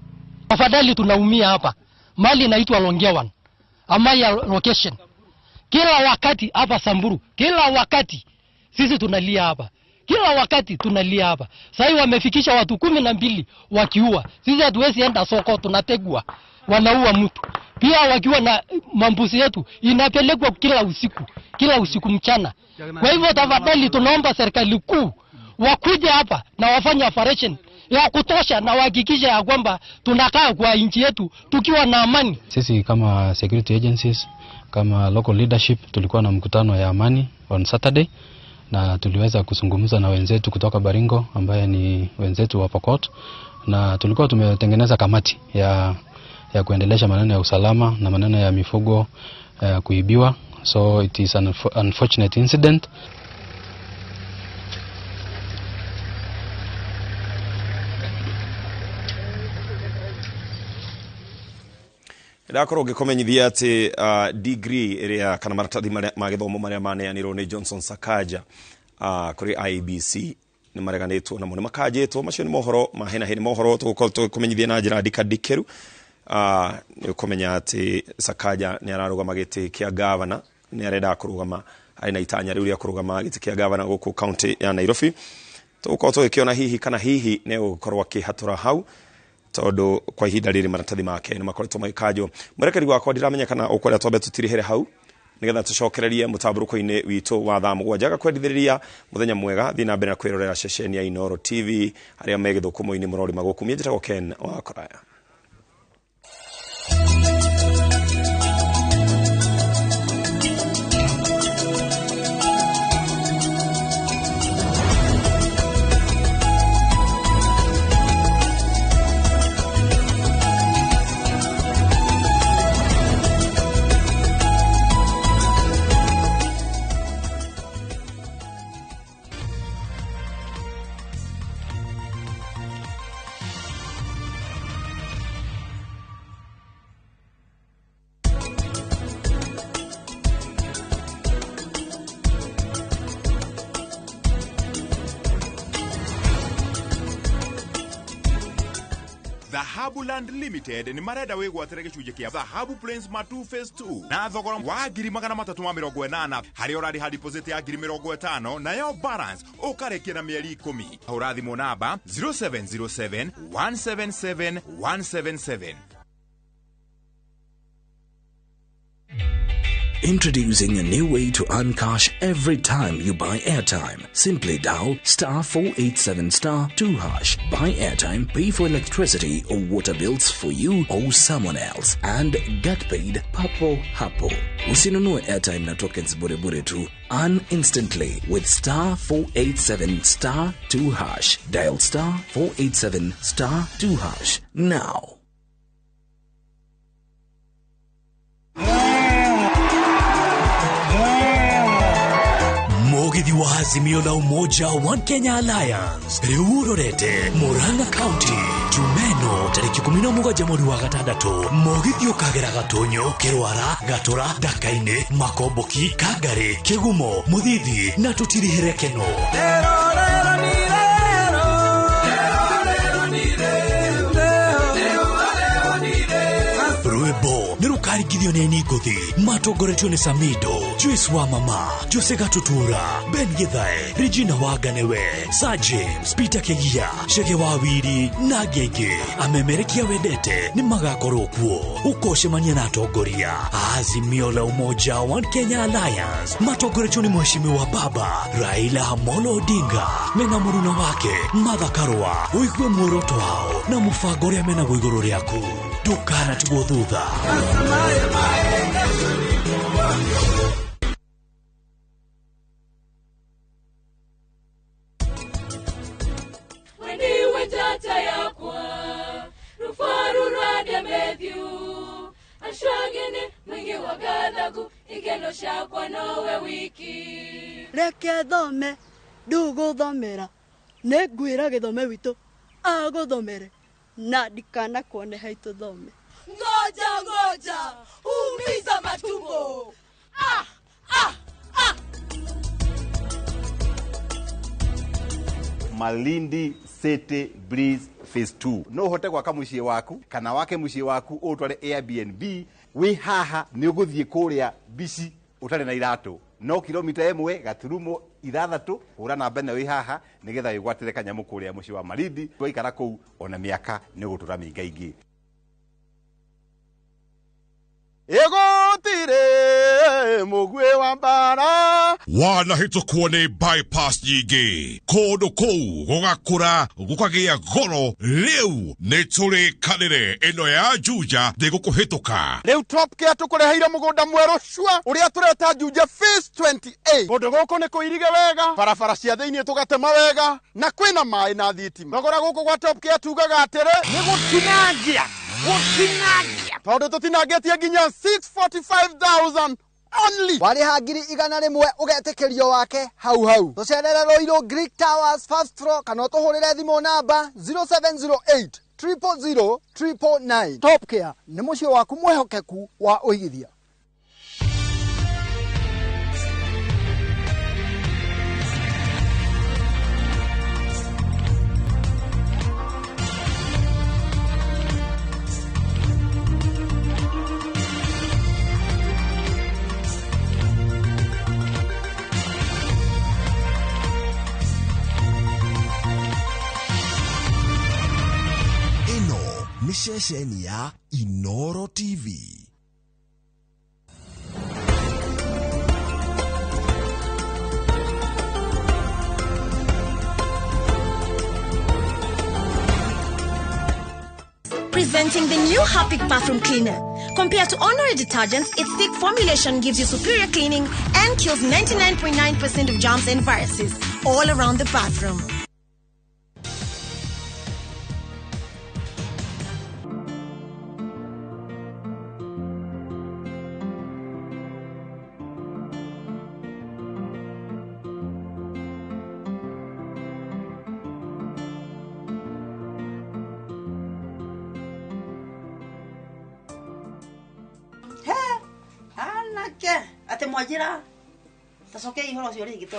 Afadhali tunaumia hapa. Mali inaitwa Longewan. Amaya location. Kila wakati hapa Samburu, kila wakati sisi tunalia hapa. Kila wakati tunalia hapa. Sasa wamefikisha watu 12 wakiua. Sisi hatuwezi enda soko, tunategwa. Wanaua mtu. Pia wakiwa na mambusi yetu inapelekwa kila usiku mchana. Kwa hivyo tafadhali tunaomba serikali kuu wakuje hapa na wafanye operation ya kutosha na wahakikisha ya kwamba tunakaa kwa nchi yetu tukiwa na amani. Sisi kama security agencies, kama local leadership tulikuwa na mkutano ya amani on Saturday na tuliweza kuzungumza na wenzetu kutoka Baringo ambaye ni wenzetu wa Pokot, na tulikuwa tumetengeneza kamati ya kuendelesha maneno ya usalama na maneno ya mifugo kuibiwa. So it is an unfortunate incident. Ndakoro ngikomenyithia ati degree iria kana maratathi ma githomo maria maneanirwo ni Johnson Sakaja kuri IBC ni mareganitwo na mo makajitwo macio ni mohoro mahena heni mohoro tukumenyithia na njira ndikadikeru ni kumenya ati Sakaja ni ararugama giti kia governor ni arenda kurugama ari na itanya riu ria kurugama giti kia governor guku county ya Nairobi tuko tukiona hihi kana hihi ne gukorwo akihatura hau tondu kwa ihinda riri maratathi make ni makoretwo magikajwo. Murekeri wakwa ndiramenya kana ukoria twambe tutirihere hau nigetha tucokererie mutamburuko-ini witu wa tha mugwanja kwendithiriria muthenya mwega thina mbere na kwirorera ceceni ya Inoro TV aria megithukumo-ini murori magukumia njitagwo Ken wa Kuraya. Dhahabuland Limited ni marenda wigwatire gicunje kia Dhahabu Plains Matu Phase 2 na thogora wa 380,000 hari orari ha deposit ya 50,000 na yo balance ukarekia na mieri 10. Urathimo namba 0707 177 177. Introducing a new way to earn cash every time you buy airtime. Simply dial *487*2#. Buy airtime, pay for electricity or water bills for you or someone else, and get paid papo hapo. Usinunue airtime na tokens bure tu. Earn instantly with *487*2#. Dial *487*2# now. Mogithi wa Azimio la Umoja One Kenya Alliance riurorete Murang'a County Jumeno tariki 17 mweri wa gatandatu. Mogithi ukagera Gatonyo, Kirwara, Gatora, Dakaine, Makomboki, Kagare, Kigumo, Muthithi na Tutiriherekeno. Rwebo nirukarigithio ni Niguthi matogoretio ni Samido, Joyce wa Mama, Jose Gatutura, Ben Githae, Regina Waganewe, Sir James, Peter Kegia, Shege Wawiri na Gege. Amemerekia wedete ni magakorwo kuo ukocemania na atongoria Azimio la Umoja One Kenya Alliance matogoretio ni mheshimiwa baba Raila Amolo Odinga mena muruna wake Martha Karua. Uigwe muoroto wao na mubango uria mena iguru riaku. Dukana tugo thutha. Wendiwe tata yakwa rufaru rwade Matthew ashwagene mwingi wa gathagu igeno shakwa nowe wiki reke thome nduguthomera negwira githome witu aguthomere na ndikana kuone haitu thome. Ngoja umiza matumbo. Malindi City Breeze Phase 2 no hote gwaka muciĩ waku kana wake muciĩ waku utware Airbnb wi haha ni uguthie kuria bici utare na iratu no kilomita 1.6 hura namba ĩno wi haha nigetha wigwatire kanyamu kuria muciĩ wa Malindi waikara kuu ona miaka ni gutura mingaingi. Egotire mugwe wa mbara wanahĩtũkwo nĩ bypass nyingĩ kũndũ kũu gũgakũra gũkagĩa goro rĩu nĩ tũrĩkanĩre ĩno ya Juja ndĩgũkũhĩtũka rĩu Top Care tũkũreheire mũgũnda mwerũ cua ũrĩa tũreta Juja Phase 28 kũndũ gũkũ nĩ kũirige wega barabara cia thĩinĩ tũgatema wega na kwĩna maĩ na thitima thogora gũkũ gwa Top Care tugaga atĩrĩ nĩ gũtinangia tondũ tũtinangĩtie nginya 645,000 only wariha ngiri 100 ugetekerio wake hau tucerere Roiro Greek Towers first floor kana tuhurire thimo namba 0708 000 999. Top Care nĩ mũciĩ waku mwehokeku wa ũigithia. ni ceceni ya Inoro TV. Presenting the new Harpic bathroom cleaner. Compared to ordinary detergents, its thick formulation gives you superior cleaning and kills 99.9% of germs and viruses all around the bathroom. Ate mwajira tasoke ihoro cio ringi to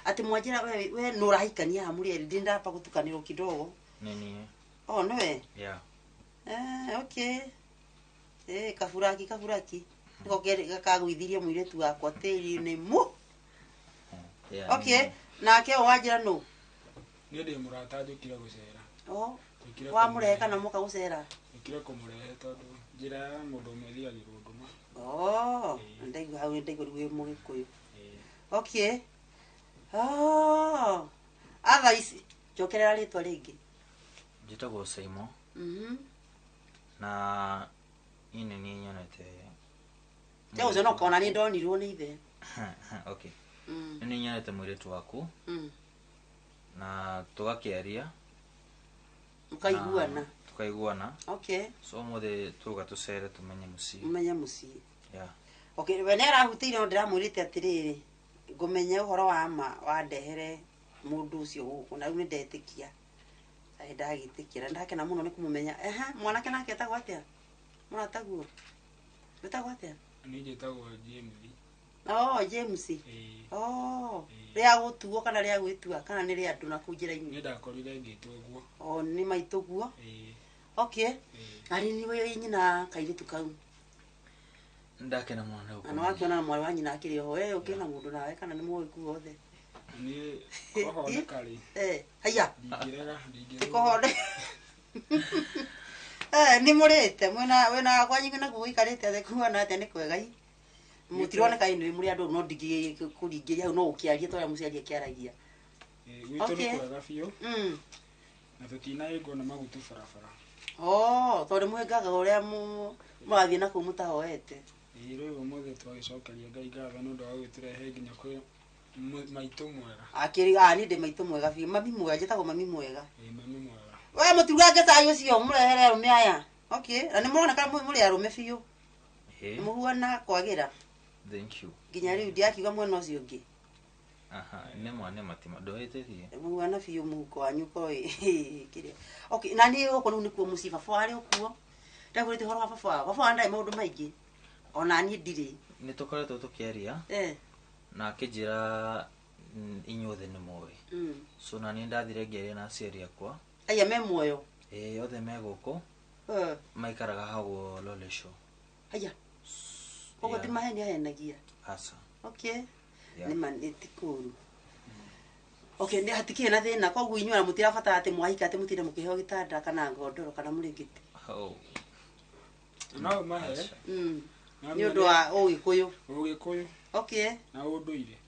ati mwajira we no rahikania hamuri ndinda hapa kutukaniro kidogo nini Oh, no we. Yeah. Okay. Kafuraki. Niko gakagwithirie muiretu wakwa tiri-ini mu. Okay. Nake wajira no. Ni ndi murata njukire gucera. Oh. Wa murehe kana muka gucera? Njukire kumurehe tondu njira ya mundu umwe thiagirwo nduma. Oh. Ndaigu hau ndaigu rwe Mugikuyu. Okay. Oh. Ava isi. Jokerera ritwa ringi. Njitagwo Saimo. Na ine ni nyonete. Leo zona kona ni ndonirwo ni ithe. Okay. Ni nyonete mwiretu waku. Na tugakiaria. Tukaiguana. Okay. So mothe tuga tucere tumenye muci. Umenye muci. Yeah. Okay, wenera hutire ndiramwirite atiriri. Ngumenya uhoro wa ma wa ndehere mundu ucio guku na riu ndetikia. Sai ndagitikira ndakena muno ni kumumenya. Mwanake nake etagwo atia? Mwanataguo. Etagwo atia? Ni njitagwo James. Oh, James. Oh. Ria gutuo kana ria gwitua kana ni ria andu na kunjira-ini. Ni ndakorire ngituo. Oh, ni maituguo. Okay. Ari ni we nyina kairitu kau. Ndakena muno na uko. Ana wakiona mwana wa nyina akiri ho ukina mundu nawe kana ni muiku othe. Ni kohone kali. Haya. Ndigirega. Tikohone. Ni murite wena kwa nyingi na kuikarite athe kuona ate ni kwega i. Mutirone kai ni muri andu no ndigi kuringiria hau no ukiaria toria muciaria kiaragia. Gwito ni kwega biu. Na tutina ego na magutu barabara. Oh, tondu mwengaga uria murathie na kumutahoete. Riu mothe twagicokeria Ngai ngatho nundu wa gwiturehe nginya kwi maitu mwega. Akiriga ni ndi maitu mwega biu mami mwega njitagwo mami mwega. Mami mwega. We muturuga cai ucio murehere arume aya. Okay, na ni murona kana muri arume biu. Muhuana kwagira. Thank you. Nginya riu ndiakiuga mwena ucio ungi. Ne mwana matima ndoete thie. Muhuana biu muko wanyu ko kiria. Okay, na ni uko ni kuo musiba fwari ukuo. Ndagurite horo wa baba ndai maundu maingi. Ona ni ndiri. Ni tukoretwo tukiaria. Na akijira inyuothe ni moe. So na ni ndathire ngeria na aciari akwa. Aya me muoyo. Othe me guku. Maikaraga hago lolesho. Aya. Ogo ti maheni ahenagia. Asa. Okay. Ni maniti kuru. Okay, ndi hatikie na thina kwa guinywa mutira bata ati mwahika ati mutire mukiheho gitanda kana ngodoro kana muringiti. No mahe. Ni undu wa Ugikuyu. Ugikuyu. Okay. Na unduire.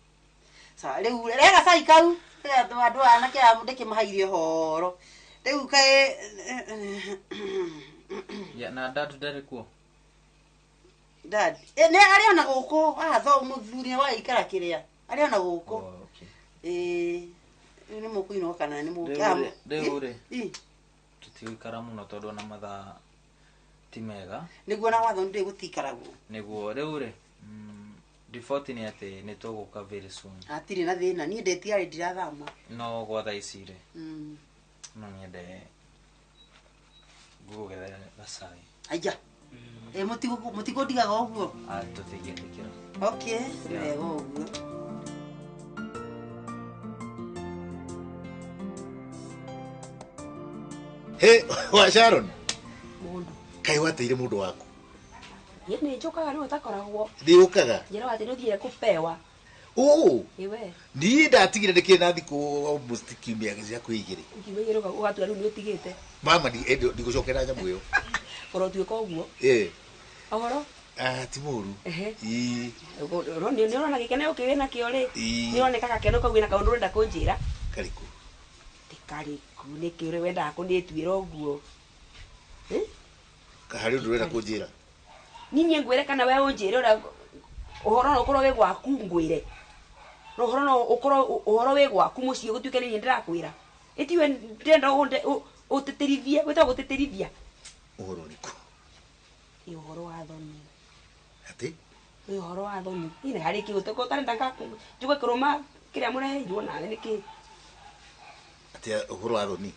Sa riu rega sai kau. Andu ana kira mundiki mahairie horo. Riu kai ya na dad ndari kuo. Dad. Ne ari ona guku. Tho muthuri wa ikara kiria. Ari ona guku. Okay. Ni mukuino kana ni mukiamu. Deure. Tutiikara muno tondu na matha ti mega. Niguo na watho ndi gutikaraguo. Niguo reure. Default ni ati ni tuguka very soon. Atiri na thina ni ndetiari ndirathama. No gwa thaicire. No nyende gugere gasai. Aija. Mutigo digaga uguo. Tutigetikira. Okay. Wega uguo. He, wa Sharon. Mundu. Kai wateire mundu waku. Yene njokaga ni utakoragwo. Ndi ukaga. Njira wati nuthire kupewa. Oh. Iwe. Ndi ndatigire ndike na thiku almost kiumia cia kwigire. Ngiwegero ugatua riu ni utigite. Mama ndi gucokera nyamu iyo. Koro tuika uguo. Ahoro? Ti muru. Ro ni urona gikene ukigena kio ri. Ni urona kaka kau wina kaundu urenda kunjira. Kariku. Kariku ni kire wenda kunitwira uguo. Kahari undu urenda kunjira. Ninye ngwire kana we unjire ura uhoro no ukoro we gwaku ngwire. No uhoro no ukoro uhoro we gwaku mucie gutuike ni ndirakwira. Itiwe ndenda uteterithia, weta guteterithia. Uhoro niku. Ni uhoro wa thoni. Ati? Ni uhoro wa thoni. Ine hari ki utoko tarenda ka njugwe kuruma kiria mureheirwo na niki. Ati uhoro wa thoni.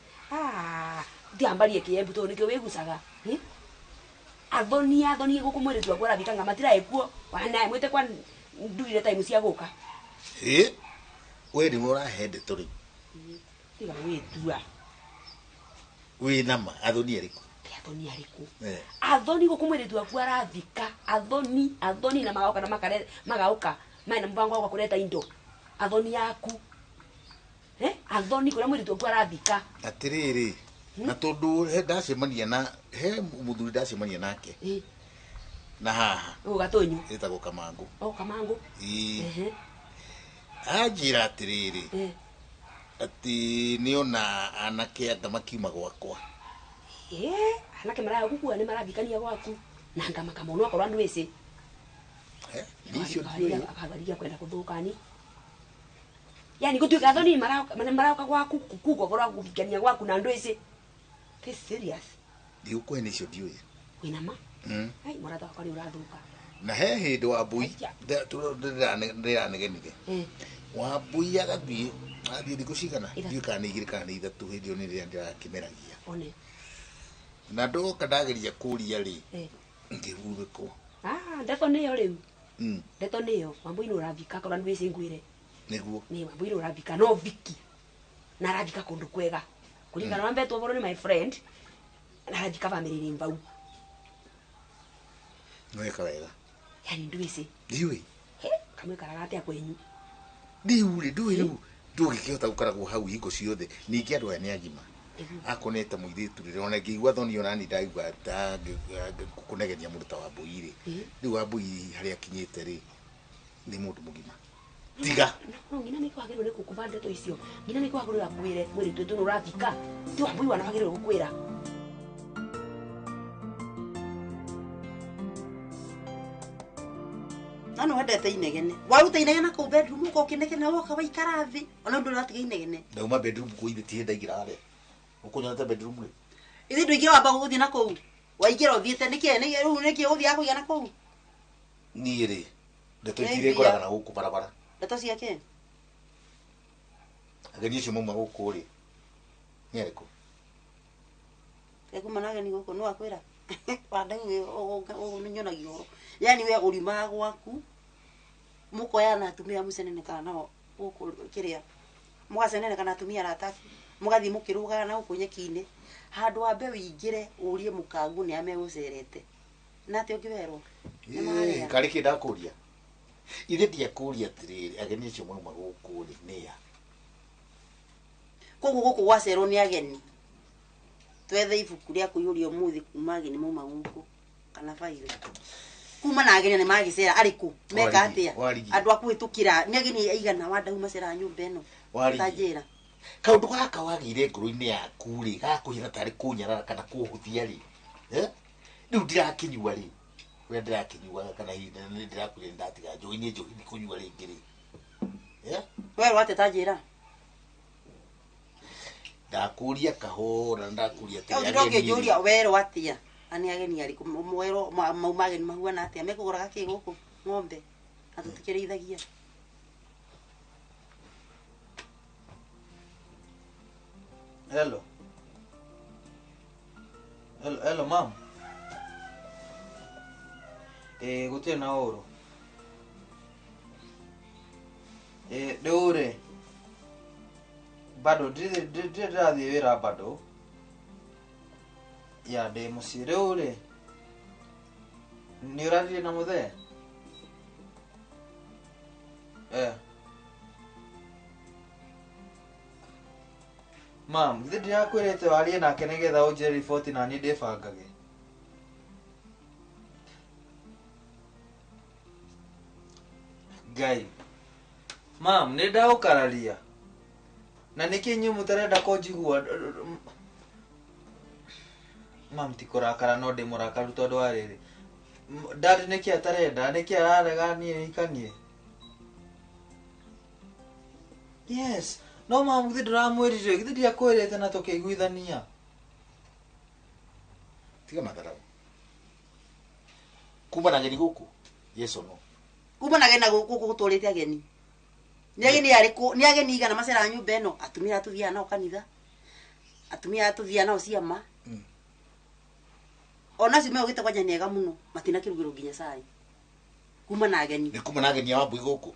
Ndiambarie kiembu to nikio wigucaga. Athoni gukumwire tu akwara thikanga matira ekuo wana mwite kwa ndurire time cia guka. We ni mura hende turi. Tiga witua. we nama athoni ariku athoni ariku athoni go kumwiritu aku arathika athoni na magaoka na makare magauka maina mbango wa kureta indo athoni yaku athoni kuria mwiritu aku arathika atiriri na tondu he ndacemania na he muthuri ndacemania nake na haha gatonyu etagwo Kamangu Kamangu anjira atiriri ati niona anake athamaki magwakwa anake maraya gukua ni marathikania gwaku na ngamaka muno akorwa andu ese nicio ndiye akavaria kwenda kuthukani yani gutuika athoni marauka gwaku kuko korwa guthikania gwaku na andu ese this serious ndiukwe nicio ndiye wina ma ai murata wakwa ni urathuka na he hindu wa mbui ndiranegenire wa mbui agathie athie thiku cigana ndiu kana igiri kana ithatu hindi yo niria ndirakimeragia na ndoka ndageria kuria ri ngihurikwo ndeto niyo riu ndeto niyo wambui ni urathika korwa ndu ici ngwire niguo ni wambui ni urathika no viki na arathika kundu kwega kuringana na mbetwo boro ni my friend na arathika family ni mbau nweka wega yani ndu ici ndiwe kamwe karaga atia kwenyu ndiure ndiwe ndugikihota gukaragwo hau hingo ciothe ningi andu aya ni agima akonete muiritu rire ona ngigua thoni ona ni ndaigua ta kunegenia mundu ta wa mbui ri riu wa mbui haria akinyite ri ni mundu mugima tiga no ngina ni kwagirwo ni kukuva ndeto icio ngina ni kwagirwo akwire mwiri tu no rathika ti wa mbui wanagirwo gukwira Ano wendete inegene. Waruta inegene ku bedroom uko kinegene woka waikara thi. Ona ndu ratiga inegene. Ndauma bedroom ku ithi tienda igirare. Ukunyota bedroom ri. Ithi ndu igira wamba guthi na ku. Waigira uthiete niki ni ru niki uthi akuya na ku. Ni ri. Ndeto itire koraga na guku barabara. Ndeto ciake. Ageni cio muma guku ri. Ni ariko. Ego manage ni guku no akwira. Wanda o nyonagia oro. Yani we urima gwaku mukoya na atumia mucenene kana guku kiria mugacenene kana atumia rataki mugathi mukiruga na guku nyeki-ini handu ambe wingire urie mukangu ni ame gucerete na ati ungiwerwo kari kinda kuria ithe ndia kuria atiriri ageni acio mauma guku ri nia koguo guku gwacerwo ni ageni twethe ibuku ria kuyuria umuthi kuma ageni mauma guku kana faile kuma na ageni ni magicera ariku meka atia andu akuhitukira ni ageni aigana wanda umacera nyumba eno tajira kaundu gaka wagire nguru-ini yaku ri gakuhira tari kunyarara kana kuhuthia ri riu ndirakinyua ri we ndirakinyua kana ni ndirakuria ndatiga njoini njohi ni kunyua ringi ri we rwate tajira ndakuria kahora ndakuria tiri ageni ngiuria we rwatia ani ageni ari mwero mauma ageni mahuana atia mekuguraga ki guku ng'ombe atutikirithagia hello mam gutie na oro deure bado ndirathie wira bado ya de musire ure ni urathie na muthe mam githĩ ndirakwĩrĩte warie nake nĩgetha ũnjĩre riboti na niĩ ndĩbangage ngai mam nĩ ndaũkararia na nĩkĩ inyuĩ mũtarenda kũnjigua mam ti kũrakara no ndĩ mũrakaru tondũ wa rĩrĩ ndari nĩkĩ atarenda nĩkĩ ararega niĩ ikanie yes no mam githĩ ndĩramwĩrire githĩ ndiakwĩrĩte na tũkĩiguithania tiga matharau kuma na ageni guku yes or no kuma na ageni na guku gutũrĩte ageni ni ageni ariku ni ageni igana macera nyumba eno atumia atuthia nao kanitha atumia atuthia nao ciama ona cio megũgĩte kwanja nĩega mũno matina kĩrugĩrwo nginya cai kuma na ageni ni kuma na ageni wa mbui guku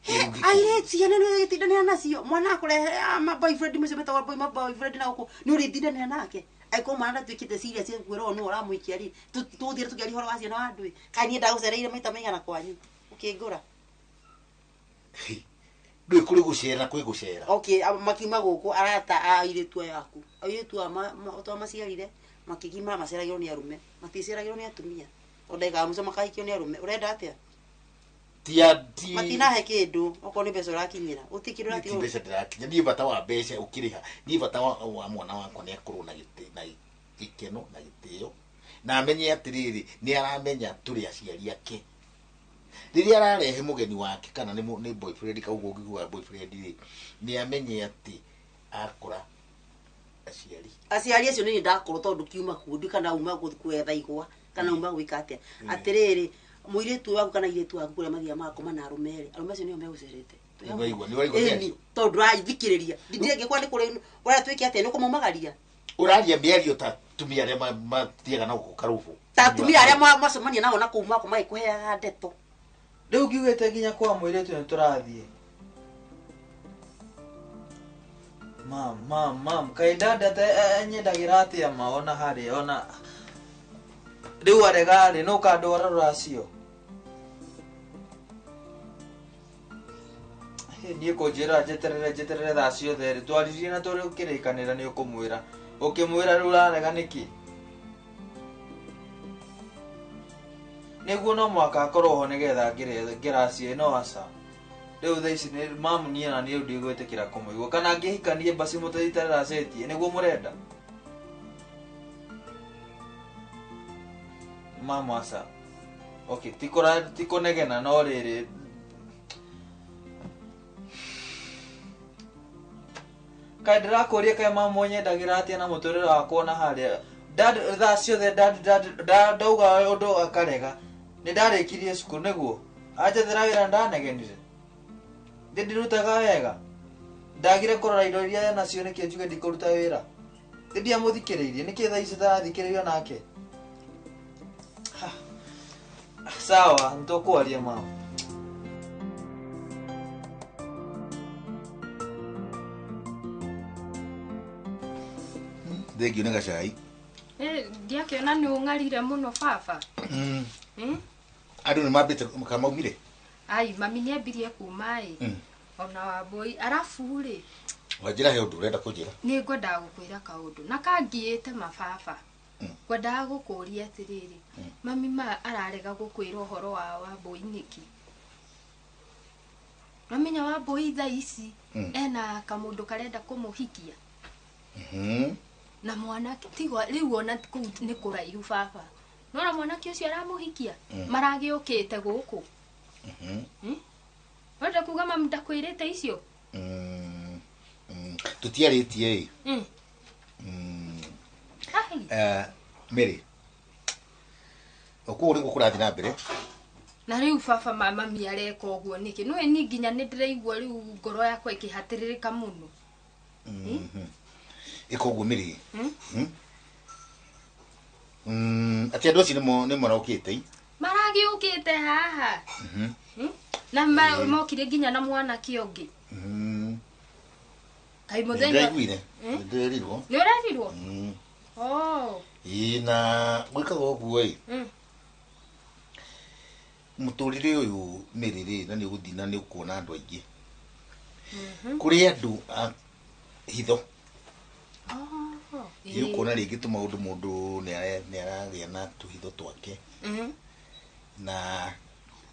aire ciana nä gä tindanä nacio mwana akårehe ma boyfriend må cio metagwo ma boyfriend na gå nä å rä tindanä nake aiko mwana tuä kä te serious kwä rwo nä å ramå ikia rä tå thiä tå kä aria horo wa ciana wa andå kaä niä ndagå cereire maita maigana kwanyu å kä ngå ra ndå kå rä gå cera kwä gå cera makiuma gå kå arata airä tu yaku airä tu twa maciarire makigima maceragirwo nä arume maticeragirwo nä atumia ondaigaga må co makahikio nä arume å renda atä matinahe kä ndå okorwo nä mbeca å rakinyä ra å tä kä ndå rakinyä mbeca ndä rakinya niä bata wa mbeca å kä rä ha niä bata wa mwana wakwa nä akorwo na gä keno na gä tä o na amenye atä rä rä nä aramenya tå rä aciari ake rä rä ararehe må geni wake kana nä boyfriend kauguo å ngä gua boyfriend rä nä amenye atä akora aciari acio nä ndakorwo tondå kiuma kundi kana uma gwetha igwa kana uma gwä ka atä atä rä rä må irä tu waku kana irä tu waku kå rä a mathia makoma na arå merä arå macio nä o megå cerete tondå rathikä rä ria ndindire ngä kwa nä kå rä å rä a twä ke atä nä kå maumagaria å raria mä ario ta tumia arä a mathiaga na gå kå karå ta tumia arä a macemania nao na kå u mako magä kå heaga ndeto rä u ngiugä te nginya kwa må irä tu nä tå rathiä mam kaä ndandate nyendagä ra atä a maona harä ona rä u aregarä no kandwara rå racio niä kå njä ra njeterere thaa ciothe rä twaririe na tå rä å kä rä kanä ra nä å kå mwä ra å kä mwä ra rä u rarega nä kä nä guo no mwaka akorwo ho nä getha ngä racio no aca rä u thaici mamu niä na niä ndigwä tä kä ra kå må igua kana ngä hikanie mbaci må teitarä racetie nä guo må renda mamu aca tikå negena no rä rä kaä ndä rakå ria kaä mamu nyendagä ra atä na må tå rä re wakwa na harä a thaa ciothe ndauga å ndå akarega nä ndarä kirie cukuru nä guo anjethera wä ra ndanegenire ndä ndirutaga wega ndagire kå rora indo iria nacio nä kä njuge ndikå ruta wä ra ndä ndiamå thikä rä irie nä kä thaa ici tarathikä rä rio nake sawa nä tå kwaria mamu thengio nä gacai ndiakiona nä å ng'arire må no baba andå nä mambä te kamaumire ai mami nä ambirie kuma ona wambui arabu rä wanjä ra he å ndå å renda kå njä ra nä ngwendaga gå kwä ra kaå ndå na kangiä te mababa ngwendaga gå kå ria atä rä rä mami ararega gå kwä ra å horo wa wambui nä kä namenya wambui tha ici ena kamå ndå karenda kå må hikia na mwanake tigwa rä u ona kå u nä kå raihu baba nona mwanake å cio aramå hikia maragä å kä te gå kå wenda kuga mami ndakwä rä te icio tå tiarä tie mä rä å kå rä gå kå rathiä na mbere na rä u baba mami areka å guo nä kä no ni nginya nä ndä raigua rä u ngoro yakwa ä kä hatä rä rä ka må no ä ka å guo mä rä atä andå acio nä maraå te maragä å kä te haha na mokire nginya na mwanake å ngä kai må thenya ndä rirwo nä å rerirwo na gwä kaga å guo må tå rä re å yå mä rä rä na nä å gå thiä na nä å kuona andå aingä kå rä andå a hitho nä å kuona rä ngä tå maå ndå må ndå nä aragä a na tå hitho twake na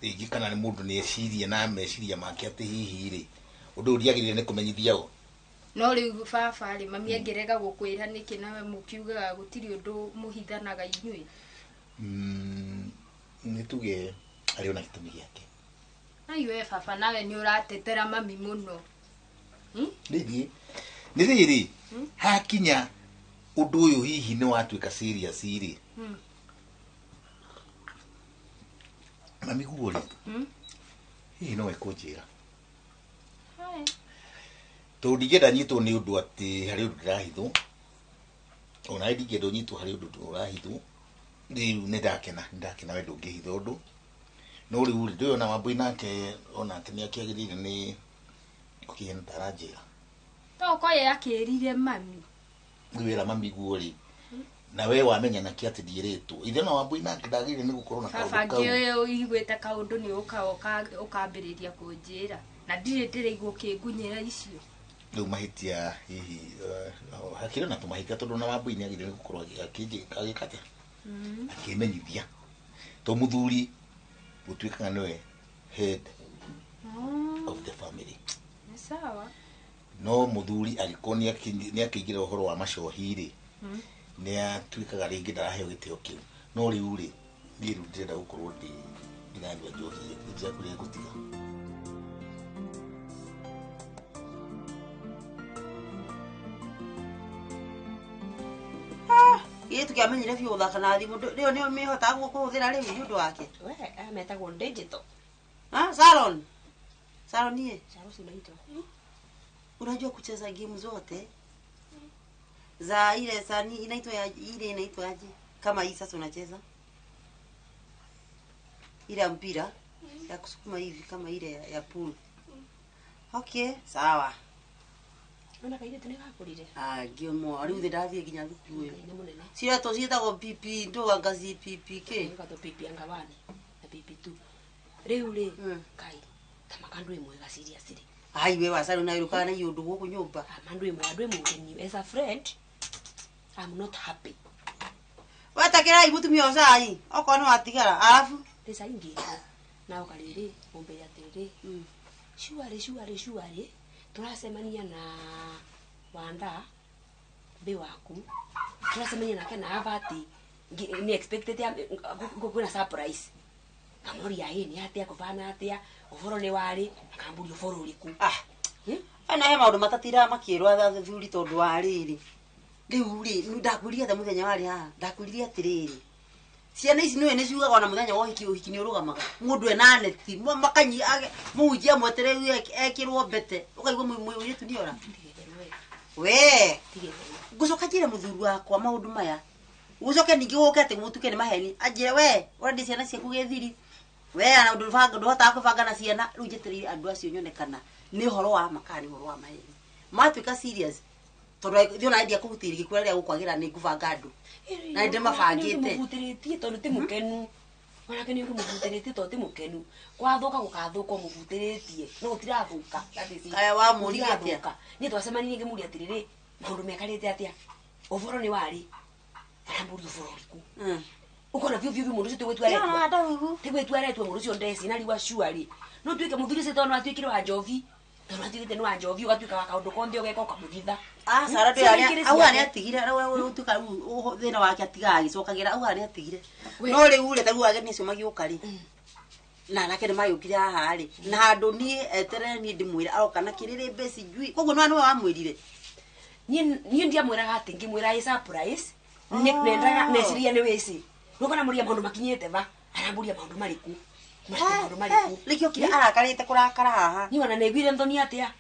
rä ngä kana nä må ndå nä eciria na meciria make atä hihi rä å ndå å riagä rä re nä kå menyithia o no rä u baba rä mami angärega gå kwä ra nä kä nawe må kiugaga gå tirä å ndå må hithanaga inyuä nä tuge arä ona gä tå mi gä ake aiwe baba nawe nä å ratetera mami må no nä rä rä hakinya å ndå å yå hihi nä watuä ka rä mami guo rä hihi no ekå njä ra tondå ndingenda nyitwo nä å ndå atä harä å ndå ndä rahithwo ona ndingenda nyitwo harä å ndå å rahithwo rä u nä ndakena wendo å ngä hitha å ndå no ri uri ndo na mabui nake ona atini akiagirire ni kukiena tarajira Toko ye akirire mami. Gwira mami guori. Na we wamenya na kiati diretu. Ithe no mabui nake ndagire ni gukorwo na kaundu Baba ngioyo igwete kaundu ni ukambiriria kunjira. Na ndire igwo kingunyira icio. Riu mahitia hihi hakire na tumahitia tondu na mabui ni agire ni gukorwo agikate. Akimenyithia. To muthuri gutuikaga niwe head of the family. Sawa. No muthuri alikuwa ni akigira uhoro wa macohiri ni atuikaga ringi ndaraheo gitio kiu no riu ri ni ru ndenda gukorwo ndinandwa njohi ndija kuria gutiga Ye tukiamenyire biu thaka na thimu rio ni mihota gukuthira riu ndu wake we metagwo digital salon ye salon unaitwa unajua kucheza game zote za ile sani inaitwa aje kama hii sasa unacheza ile mpira ya kusukuma hivi kama ile ya pool. Okay, sawa. Ona kaire tunikakurire. Giomo, ari uthe ndathie ginya thukuru uyu. Sira to cietagwo PP ndo angazi PPK. Ngato PP angawani na PP2. Riu ri kai kama kandu imwe ga serious ri. Ai we wasari na iruka na yundu guku nyumba. Mandu imwe andu imwe as a friend I'm not happy. Watakira ibutumia osai. Oko no atigara. Alafu pesa ingi. Na ukaliri ombe ya tere. Shuari. Tunasemania na Wanda be waku. Tunasemania na kana avati. Ni expected ya kuna surprise. Kamori ya hii ni atia kufana atia. Uforo ni wari. Akamburi uforo uliku. Ana he maundu matatira makirwa tha thuri tondu wa riri. Riu ri ndakuriria ta muthenya wari ha ndakuriria atiriri ciana ici niwe niciugaga na muthenya wa hiki ni urugamaga mundu ena neti makanyi mujia mwetere ekirwo bete ukaigwa mwe tu niora we gucoka njire muthuru wakwa maundu maya gucoke ningi guke ati mutuke ni maheni ajire we urandi ciana ciaku githiri we ana undu banga nduhota kubanga na ciana riu njeterire andu acio nyonekana ni horo wa makani horo wa maheni matuika serious tondu thio na idea kuhutiri gikura ria gukwagira ni ngubanga andu na ndi mabangite muvutiritie tondu ti mukenu wanake ni muvutiritie tondu ti mukenu kwathuka gukathuka muvutiritie no utirathuka aya wa muri atia ni twacemanirie ngimuri atiriri maundu mekarite atia uvoro ni wari aramburi uvoro riku ukona vyo mundu cio tigwetwaretwo mundu cio ndeci na riwa shuari no tuike muthuri cio tondu atuikire wa njovi tondu atuikite ni wa njovi ugatuika wa kaundu konthe ugeka ukamutitha sara ndo yani au ani atigire we utuka thina wake atiga agicokagira au ani atigire no riu ri tagu ageni cio magiuka ri na nake ni mayukire haha ri na handu ni etere ni ndimwire aroka na kiriri besi jui koguo no wa mwirire ni ndia mwiraga ati ngimwira i surprise ni nendaga neciria ni wisi nukona muria maundu makinyete va aramburia maundu mariku likio kire arakarite kurakara haha ni wana negwire nthoni atia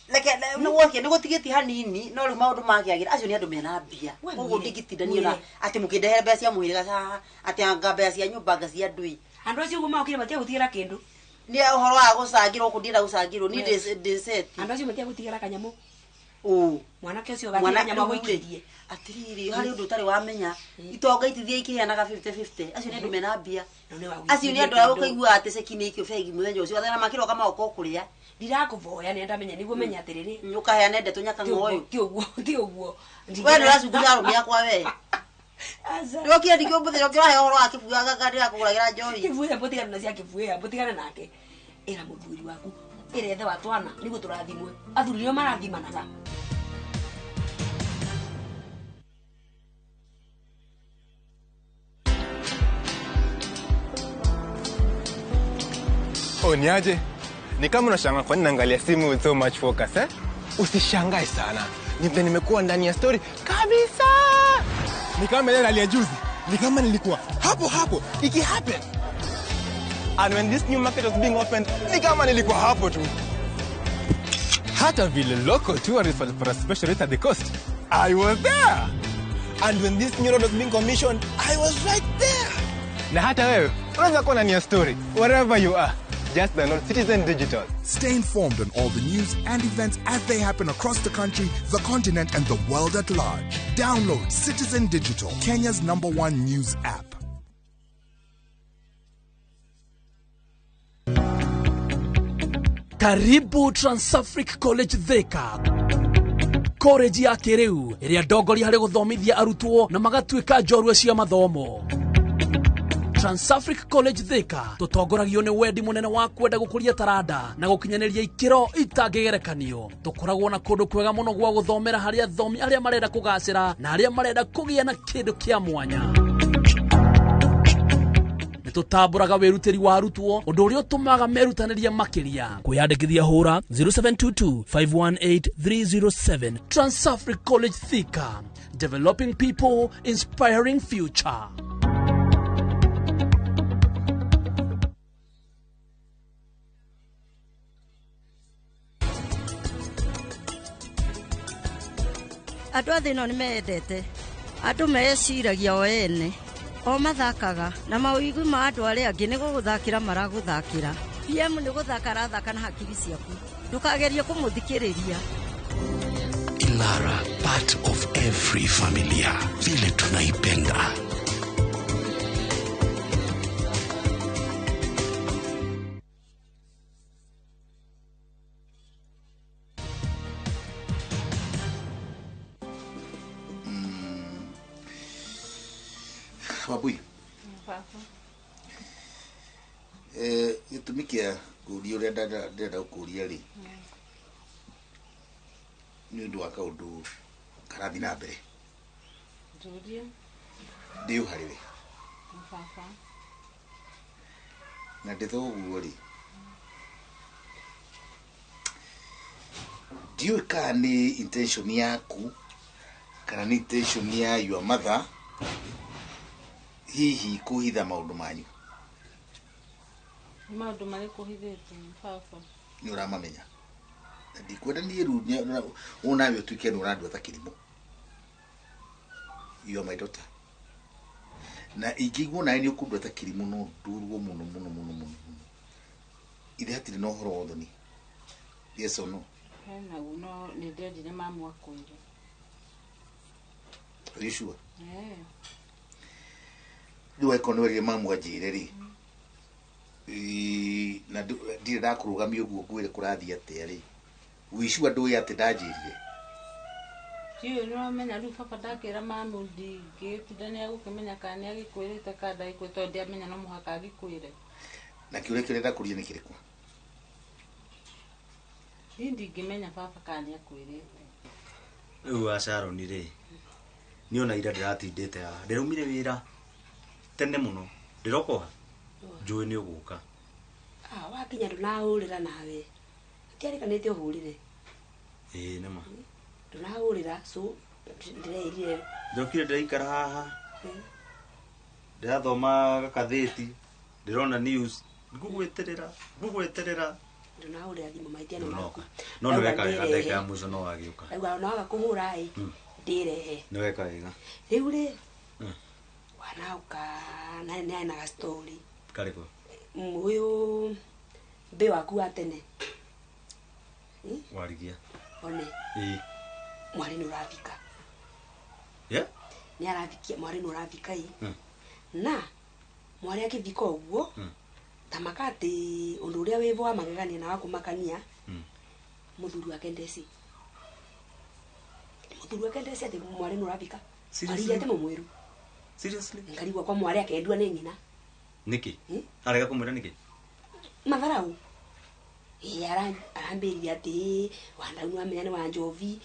leke no woke ni gutigiti hanini no ri maundu magiagira acio ni andu mena mbia koguo ndingitindania na ati mukindehere mbia cia mwiriga haha ati anga mbia cia nyumba nga cia ndui andu acio guma ukire matia gutigira kindu ni uhoro wa gucangirwo kundira gucangirwo ni deset andu acio matia gutigira kanyamu mwanake ucio gatinya gwikirie atiriri hari undu utari wamenya itonga itithia ikiheanaga 50-50 acio ni andu mena mbia acio ni andu agukaigua ati secini ikio fegi muthenya ucio athana makiro kama uko kuria ndirakuvoya ni ndamenya niguo menya atiriri nyukaheana ndeto nyaka ngoyo ti uguo we nduracungura arume yakwa we ndio kia ndikio muthenya ukio he horo akibuaga ngari akuguragira njohi kibuya botigana na cia kibuya botigana nake era muthuri waku irethe watwana niguo turathimwe athuri nio marathimanaga ni aje? Ni kama unashangaa kwa nini naangalia simu with so much focus eh? Usishangae sana. Nimekuwa ndani ya story kabisa. Ni kama ile hali ya juzi. Ni kama nilikuwa hapo iki happen. And when this new market was being opened, ni kama nilikuwa hapo tu. Hata vile local tourists for a special rate at the coast, I was there. And when this new road was being commissioned, I was right there. Na hata wewe unaweza kuwa ndani ya story wherever you are. Just download Citizen Digital. Stay informed on all the news and events as they happen across the country, the continent, and the world at large. Download Citizen Digital, Kenya's #1 news app. Karibu Transafric College Thika. College ya kiriu iria ndongoria hari guthomithia arutwo na magatuika njorua cia mathomo. Transafric College Thika tutongoragio ni wendi munene wa kwenda gukuria taranda na gukinyaniria ikiro itangigerekanio. Tukoragwo na kundu kwega muno gwa guthomera hari athomi aria marenda kugacira na aria marenda kugia na kindu kia mwanya. Tutamburaga wirutiri wa arutwo undu uria utumaga merutaniria makiria. Kwiyandikithia hura 0722518307. Transafric College Thika, developing people, inspiring future. Andũ a thĩ ĩno nĩ mendete andũ meciragia o ene o mathakaga na mawĩigwi ma andũ arĩa angĩ nĩ gũgũthakĩra maragũthakĩra. PM nĩ gũthaka arathaka na hakiri ciaku, ndũkagerie kũmũthikĩrĩria. Ilara, part of every familia, vile tunaipenda. Wabui. Gĩtũmi kĩa kũũria ũrĩa ndĩrenda gũkũũria rĩ nĩ ũndũ wa kaũndũ karathiĩ na mbere. Ndĩ o harĩ we na ndĩ thoguo rĩ, ndiũĩ kana nĩ intention yaku kana nĩ intention ya your mother hihi kuhitha maundu manyu. Maundu mari kuhithite baba Ni uramamenya. Ndikwenda niĩ rĩu unawe utuike nĩ ũrandwetha kĩrimũ. You are my daughter. Na ingĩiguo nawe nĩ ũkũndwetha kĩrimũ no ndũrwo mũno mũno mũno mũno. Ithe hatirĩ na ũhoro wa ũthoni. Yes or no? hena no nĩ ndĩrendire mamu akwĩre. Are you sure? Rĩu eko nĩwerire mamu anjĩre rĩ na ndirĩ ndakũrũgamia ũguo ngwĩre kũrathiĩ atĩa rĩ, wĩcua ndũĩ atĩ ndanjĩrire. Ndiũĩ nĩwamenya rĩu baba ndakĩra mamu ndingĩtindania gũkĩmenya kana nĩ agĩkwĩrĩte kana ndagĩkwĩrĩte tondũ ndiamenya no mũhaka agĩkwĩre. Na kĩũria kĩrĩa ndakũria nĩ kĩrĩkũ? Niĩ ndingĩmenya baba kana nĩ akwĩrĩte. Rĩu Asharoni rĩ, niĩ ona ira ndĩratindĩte haha, ndĩraumire wĩra tene mũno, ndĩrokoha njũĩ nĩ ũgũka. Wakinya ndũnahũrĩra nawe ũtiarikanĩte ũhũrĩre. Nĩma ndũnahũrĩra so ndĩreirire njokire ndĩraikara haha ndĩrathoma gakathĩti ndĩrona news ngũgweterera ndũnahũrĩra thimũ maitiano maku. No nĩ weka wega ndeka ya mũico no wagĩũka. Auga no waga kũhũra ndĩrehe. Nĩ weka wega. Rĩu rĩ wanauka na na story karĩkũ ũyũ mbe waku wa tene warigia one mwari nĩ ũrathika nĩ arathikia mwari nĩ ũrathika na mwari akĩthika ũguo tamaka atĩ ũndũ ũrĩa wĩvo wa magegania na wa kũmakania mũthuri wake ndeci atĩ mwari nĩ ũrathika arĩa atĩ mũmwĩru. Seriously? Ngarigwa kwa mwari akendua nĩ nyina. Niki? Arega kumwĩra niki? Matharau. Arambĩrire atĩ wandau nĩ wamenya nĩ wa Njovi,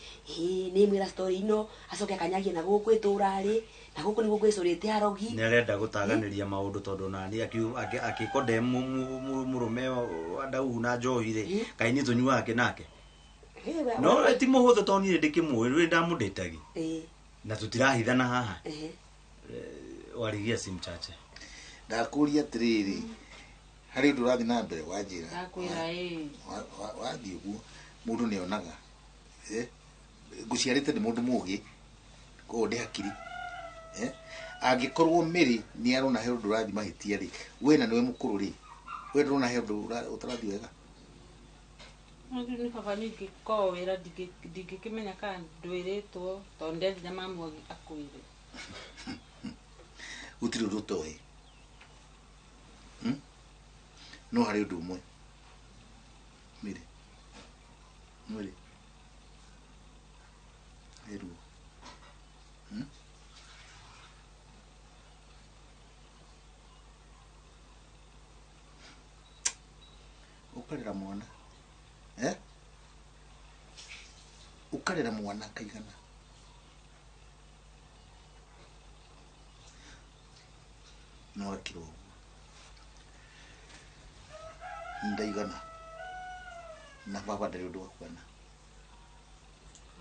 nĩ mwĩra story ino acoke akanyagie na gũkũ ĩtũrarĩ na gũkũ nĩ gũkwĩcũrĩte arogi. Nĩ arenda gũtaganĩria maũndũ tondũ nani akĩkonde mũrũme wandau na Njovi rĩ kaĩ nĩ tũnyuaga nake. No ti mũhũthũ tondũ niĩ ndĩkĩmũĩ rĩu ndamũndĩtagi. Na tũtirahithana haha. Warigia si mchache. Ndakuria atĩrĩrĩ harĩ ũndũ ũrathiĩ na mbere wanjĩra. Ndakwĩra wathiĩ ũguo mũndũ nĩonaga ngũciarĩte nĩ mũndũ mũgĩ koguo ndĩ hakiri Angĩkorwo Mary nĩ arona he ũndũ ũrathi mahĩtia rĩ, we na nĩwe mũkũrũ rĩ, we ndũrona he ũndũ ũtarathi wega? Nĩ baba ningĩkorwo wĩra ndingĩkĩmenya kana ndwĩrĩtwo tondũ ndethire mamu akwĩre. Gũtirĩ ũndũ ũtoĩ. No harĩ ũndũ ũmwe. Mary. Heruo. Ukarera mwana. Ukarera mwana kaigana. No akiro. Ndaigana. Na baba ndarĩ ũndũ wa kuona.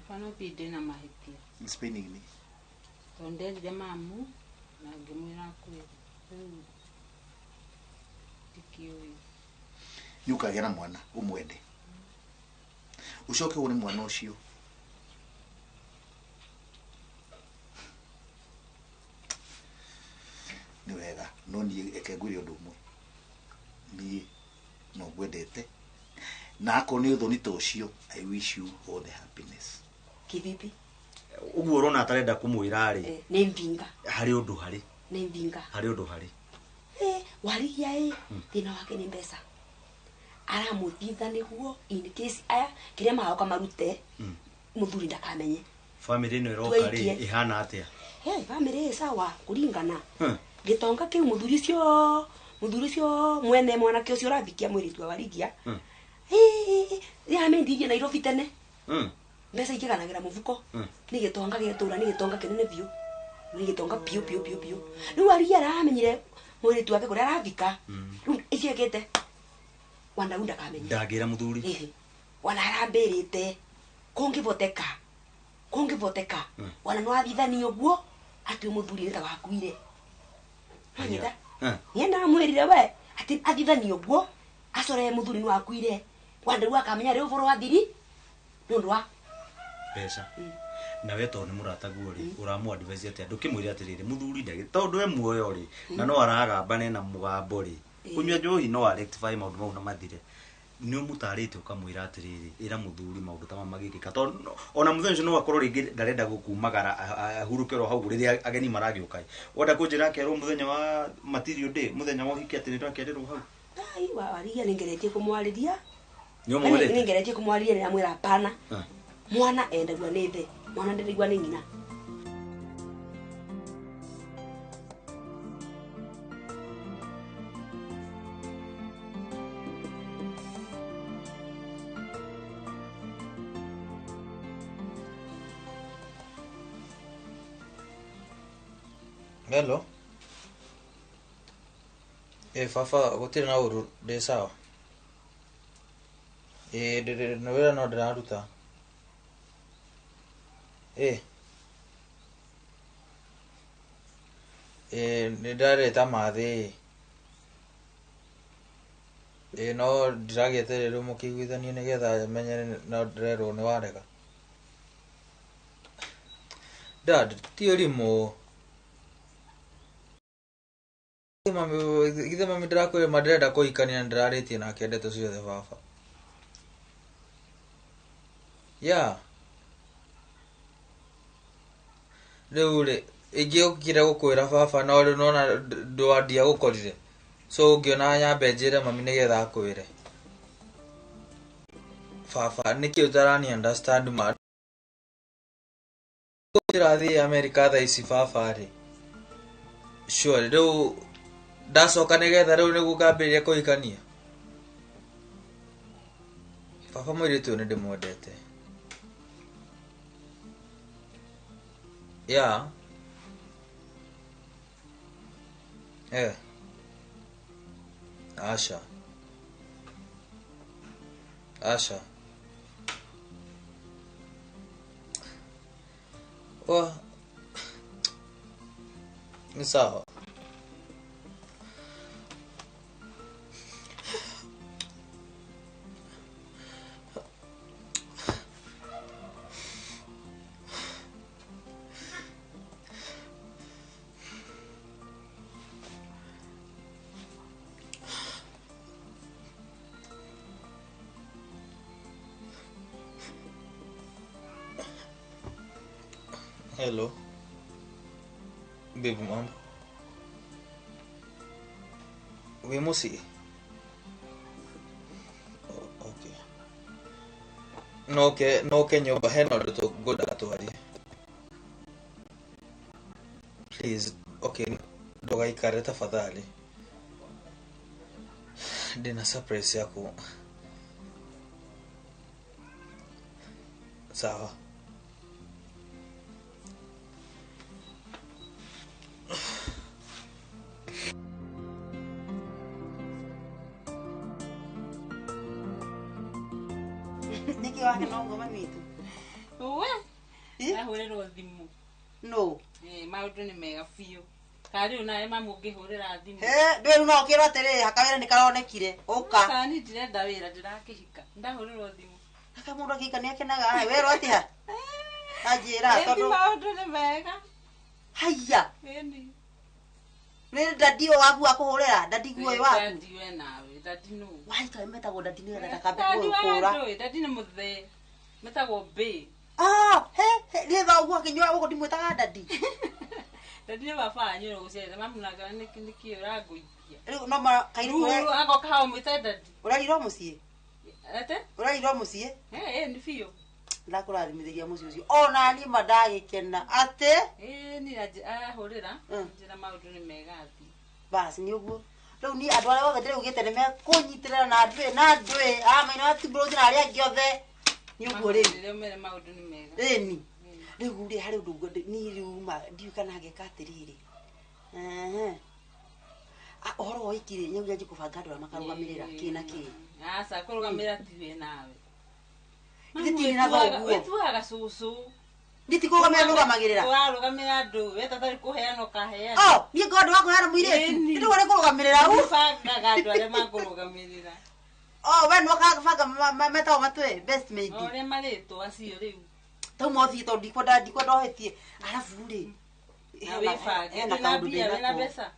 Baba no binde na mahĩtia. Spinning ni. Tondũ ndethire mamu na ngĩmwĩra akwĩre. Rĩu ndikĩũĩ. Nĩ ũkagĩa na mwana ũmwende. Ucoke wone mwana ũcio. Nĩ wega, no niĩ eke ngwĩre ũndũ ũmwe. Niĩ no ngwendete. Na akorwo nĩ ũthoni ta ũcio, I wish you all the happiness. Kivipi? Ũguo ũrona atarenda kũmwĩra rĩ. Nĩ mbinga. Harĩ ũndũ harĩ. Nĩ mbinga. Harĩ ũndũ harĩ. Warigia thĩna wake nĩ mbeca. Aramũthitha nĩguo in case aya kĩrĩa mahoka marute mũthuri ndakamenye. Family ĩno ĩroka rĩ ihana atĩa? Family sawa kũringana. Gĩtonga kĩu mũthuri ũcio mwene mwanake ũcio ũrathikia mwĩrĩtu warigia. Yamendirie Nairobi tene. Mbeca ikĩganagĩra mũbuko. Nĩ gĩtonga gĩtũra nĩ gĩtonga kĩnene biũ. Nĩ gĩtonga piũ. Rĩu arigia aramenyire mwĩrĩtu wake kũrĩa arathika. Rĩu iciekete. Wanaunda kamenya. Ndagĩra mũthuri. Wana arambĩrĩte. Kũngĩvoteka. Wana no athithania ũguo atĩ mũthuri nĩ ta wakuire. Hanyita. Yenda mwĩrire we atĩ athithania ũguo acore mũthuri nĩ wakuire. Wanda rĩu akamenya rĩu ũhoro wa thiri. Nĩ ũndũ wa mbeca. Na we tondũ nĩ mũrataguo rĩ ũramũ advise atĩ ndũkĩmwĩre atĩrĩrĩ mũthuri ndagĩ tondũ we muoyo rĩ na no aragamba na mũgambo rĩ. Kunyua njohi no rectify maũndũ mau na mathire. Nĩ ũmũtarĩte ũkamwĩra atĩrĩrĩ ĩra mũthuri maũndũ ta magĩkĩka tondũ ona mũthenya ũcio no akorwo rĩngĩ ndarenda gũkumagara ahurũkĩrwo hau rĩrĩa ageni maragĩũka. Wenda kũnjĩra kerwo mũthenya wa material day mũthenya wa ũhiki atĩ nĩndakĩrĩrwo hau. Ai warigia nĩngeretie kũmwarĩria. Nĩngeretie kũmwarĩria na mwĩra hapana. Mwana endagua nĩ the mwana ndarigua nĩ nyina. Hello. Fafa gũtirĩ na ũru ndĩ sawa. Nĩ wĩra no ndĩraruta. Nĩ ndarĩta mathĩ. No ndiragĩetererwo mũkĩiguithanie nĩgetha menye no ndĩrerwo nĩ warega. Dad, ti ũrimũ. Githe mami ndĩrakwĩra ma ndĩrenda kũhikania na ndĩrarĩtie nake ndeto ciothe baba. Rĩu rĩ ingĩokire gũkwĩra baba no rĩu nona ndwandia gũkorire. So ũngĩona nyambe njĩre mami nĩgetha akwĩre. Baba nĩkĩ ũtarani understand ma. Ndĩrathiĩ America thaa ici baba rĩ. Sure rĩu ndacoka nĩgetha rĩu nĩguo ngambĩrĩria kũhikania. Baba mũirĩtu ũyũ nĩ ndĩmwendete. Asha. Ni sawa. Hello. Baby mambo. We musi. Okay. No ke nyoba hena ndo goda atwari. Please, okay. Doga ikare tafadhali. Ndina surprise yako. Sawa. Niki wake no ngoma mitu. Uwe? Ahurerwo thimu. No. Maundu ni mega biũ. Kari una ema mungihurira thimu. Ndwe no kiro atere hakawira nikaronekire. Uka. Kani ndirenda wira ndirakihika. Ndahurerwo thimu. Aka mundu akika ni akenaga. Wero ati ha. Ajira tondu. Maundu ni mega. Haya. Eni. Nĩ dadi waku akuhurira dadi guoyo waku. Dadi we nawe dadi no. Wai ka metagwo dadi ni dada kabe Dadi kura. wa dadi ni muthe. Metagwo be. He ni tha ugu akinywa ugu ndimwetaga dadi. Dadi ni baba anyu gucere mamunaga niki uraguithia. Riu no ma kairu Ruru ako kaho mwite dadi. Urariro mucie. Ate? Urariro mucie. Ni biũ. Ndakurathimithĩria mucie ucio. Ona ni madagikena ate. Ni ahurira. Njira maundu ni mega athi. Basi ni uguo. Riu ni andu aria othe ndirugite ni mekunyitirira na ndui amaina atimbrozi na aria angi othe ni uguo riu. Rĩu mere maundu ni mega. Ĩni. Riu ri hari undu ni riu ma ndiuka na ngeka atiriri. Ohoro wa ikire nyagu yaje kubanga andu makarugamirira kina ki. Asa kurugamira tiwe nawe. Nditi na baguo. Wetuaga cucu. Nditi kurugamira rugamagirira. Warugamira andu we tatari kuheana ukaheana. Ni ngondo wako yana muiretu. Ndio wale kurugamirira u. Banga andu aria makurugamirira. We no banga meta matwe best mate. Ore marito acio riu. Tau mothi to ndikwa ndohetie. Alafu ri. Na bia wena pesa.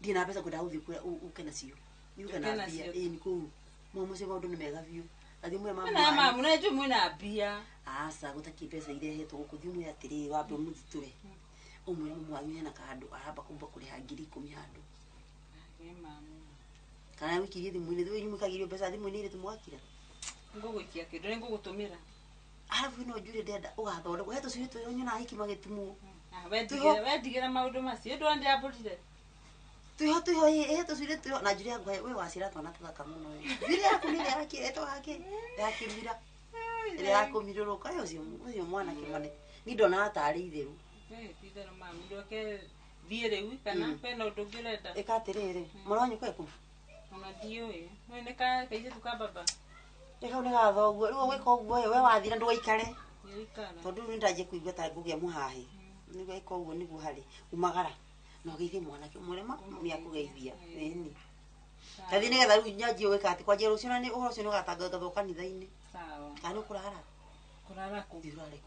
Ndina pesa kwenda uthi ukena cio. Yuka na bia ni ku. Mama se maundu ni mega biu. Athi mwe mama. Na mama muna ju muna bia. Asa gutaki pesa irehetwo gukuthi mwe atiri wambe muthitule. Umwe mwanyu na kandu araba kumba kuri ha 10,000 handu. Mama. Kana wikirie thimu-ini thwe nyumu kagirio pesa thimu-ini ire tumwakira. Nguguikia kindu ni ngugutumira. Alafu no njure ndenda ugathonde heto cio twe nyona hiki magitumu. Wendigera maundu macio ndu ndi aburire. Tuho heto cio twe na njure yangu we wacira twana tuthaka muno we. Njure yaku ni yakiretwo hake yakimira. Ile yakumiruruka ucio mwana kimane. Ni ndona atari itheru. Itherũ mama ndoke thie riu kana kwena undu ngirenda. Ikatiriri muronyu kweku. Ona ndioi. Wene kaije tukababa. Eka unega thoguo riu wika uguo we wathira ndugaikare. Yikara. Tondu ni ndaje kuigua ta ngugia muhahi. Ni wika uguo niguo hari umagara. No geithie mwana ki murema ni akugeithia. Ni. Kathi ni getha riu nyanjie wika ati kwa jeru cio ni uhoro cio ni gatangatho kanitha-ini. Sawa. Kana ukurara. Kurara ku.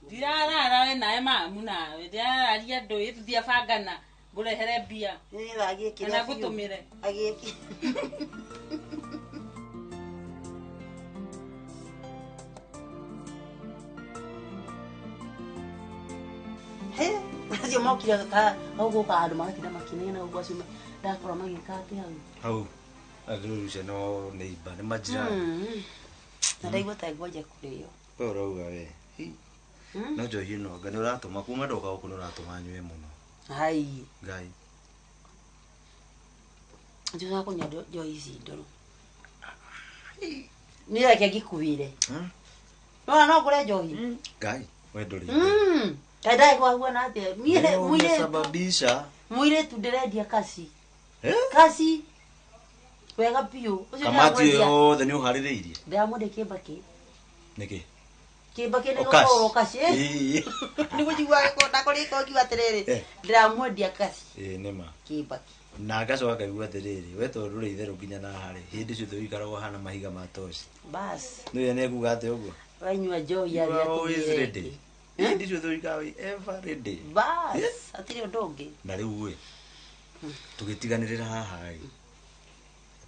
Dirara we nae mamu nawe. Ndiraria ndu ituthia bangana. Ngurehere bia. Ni getha agiekire. Na gutumire. Agieki. Acio mokire ka uguka andu magakira makinena uguo acio ndakora magika ati hau. Aruja no neighbor ni majira. Na ndaigua ta ngoja kurio. We urauga we. No njohi no ngani uratuma kuma ndoka guku uratuma nywe muno. Hai. Ngai. Njuga kunya njohi ici ndoro. Ni reke ngikuire. No ngure njohi. Ngai, we ndori. Kaidai kwa huwa na ate. Mwire sababisha. Mwire tu ndirendia kasi. Kasi. Wega piu. Kamati yothe ni uhaririirie. Ndamwende kibaki. Niki? Kibaki ni gukoro kasi. Ni gujigwa ko ndakori ko kiwa terere. Ndamwendia kasi. Nima. Kibaki. Na gacoka kaigua atiriri we tondu ri itherũ nginya na hari hindi cio ikaragwo hana mahiga ma toci. Bas. Niwe ne kuga ate uguo. Wanyua njohi ya tu. Hindi cio ikawe every day. Bas. Atiri ndongi. Na riu we. Tugitiganirira haha ri.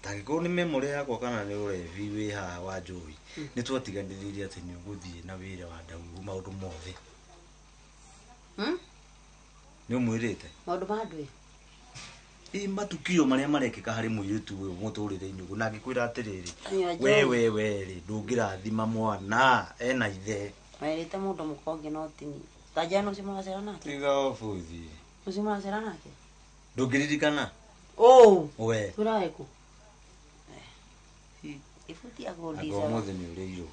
Tagikorwo ni memory yakwa kana ni urevi wi haha wa njohi. Ni twatiganiririe ati ni uguthie na wira wa ndau maundu mothe. Ni umwirite. Maundu ma andu matukio maria marekeka hari muiritu uyu muturire-ini ugu na ngikwira atiriri we ri ndungirathima mwana ena ithe merite mundu mukonge no tini tajano simwacera nake tiga obuthi musimwacera nake ndungiririkana we turaeku ifuti agondisa agomothe ni uriiro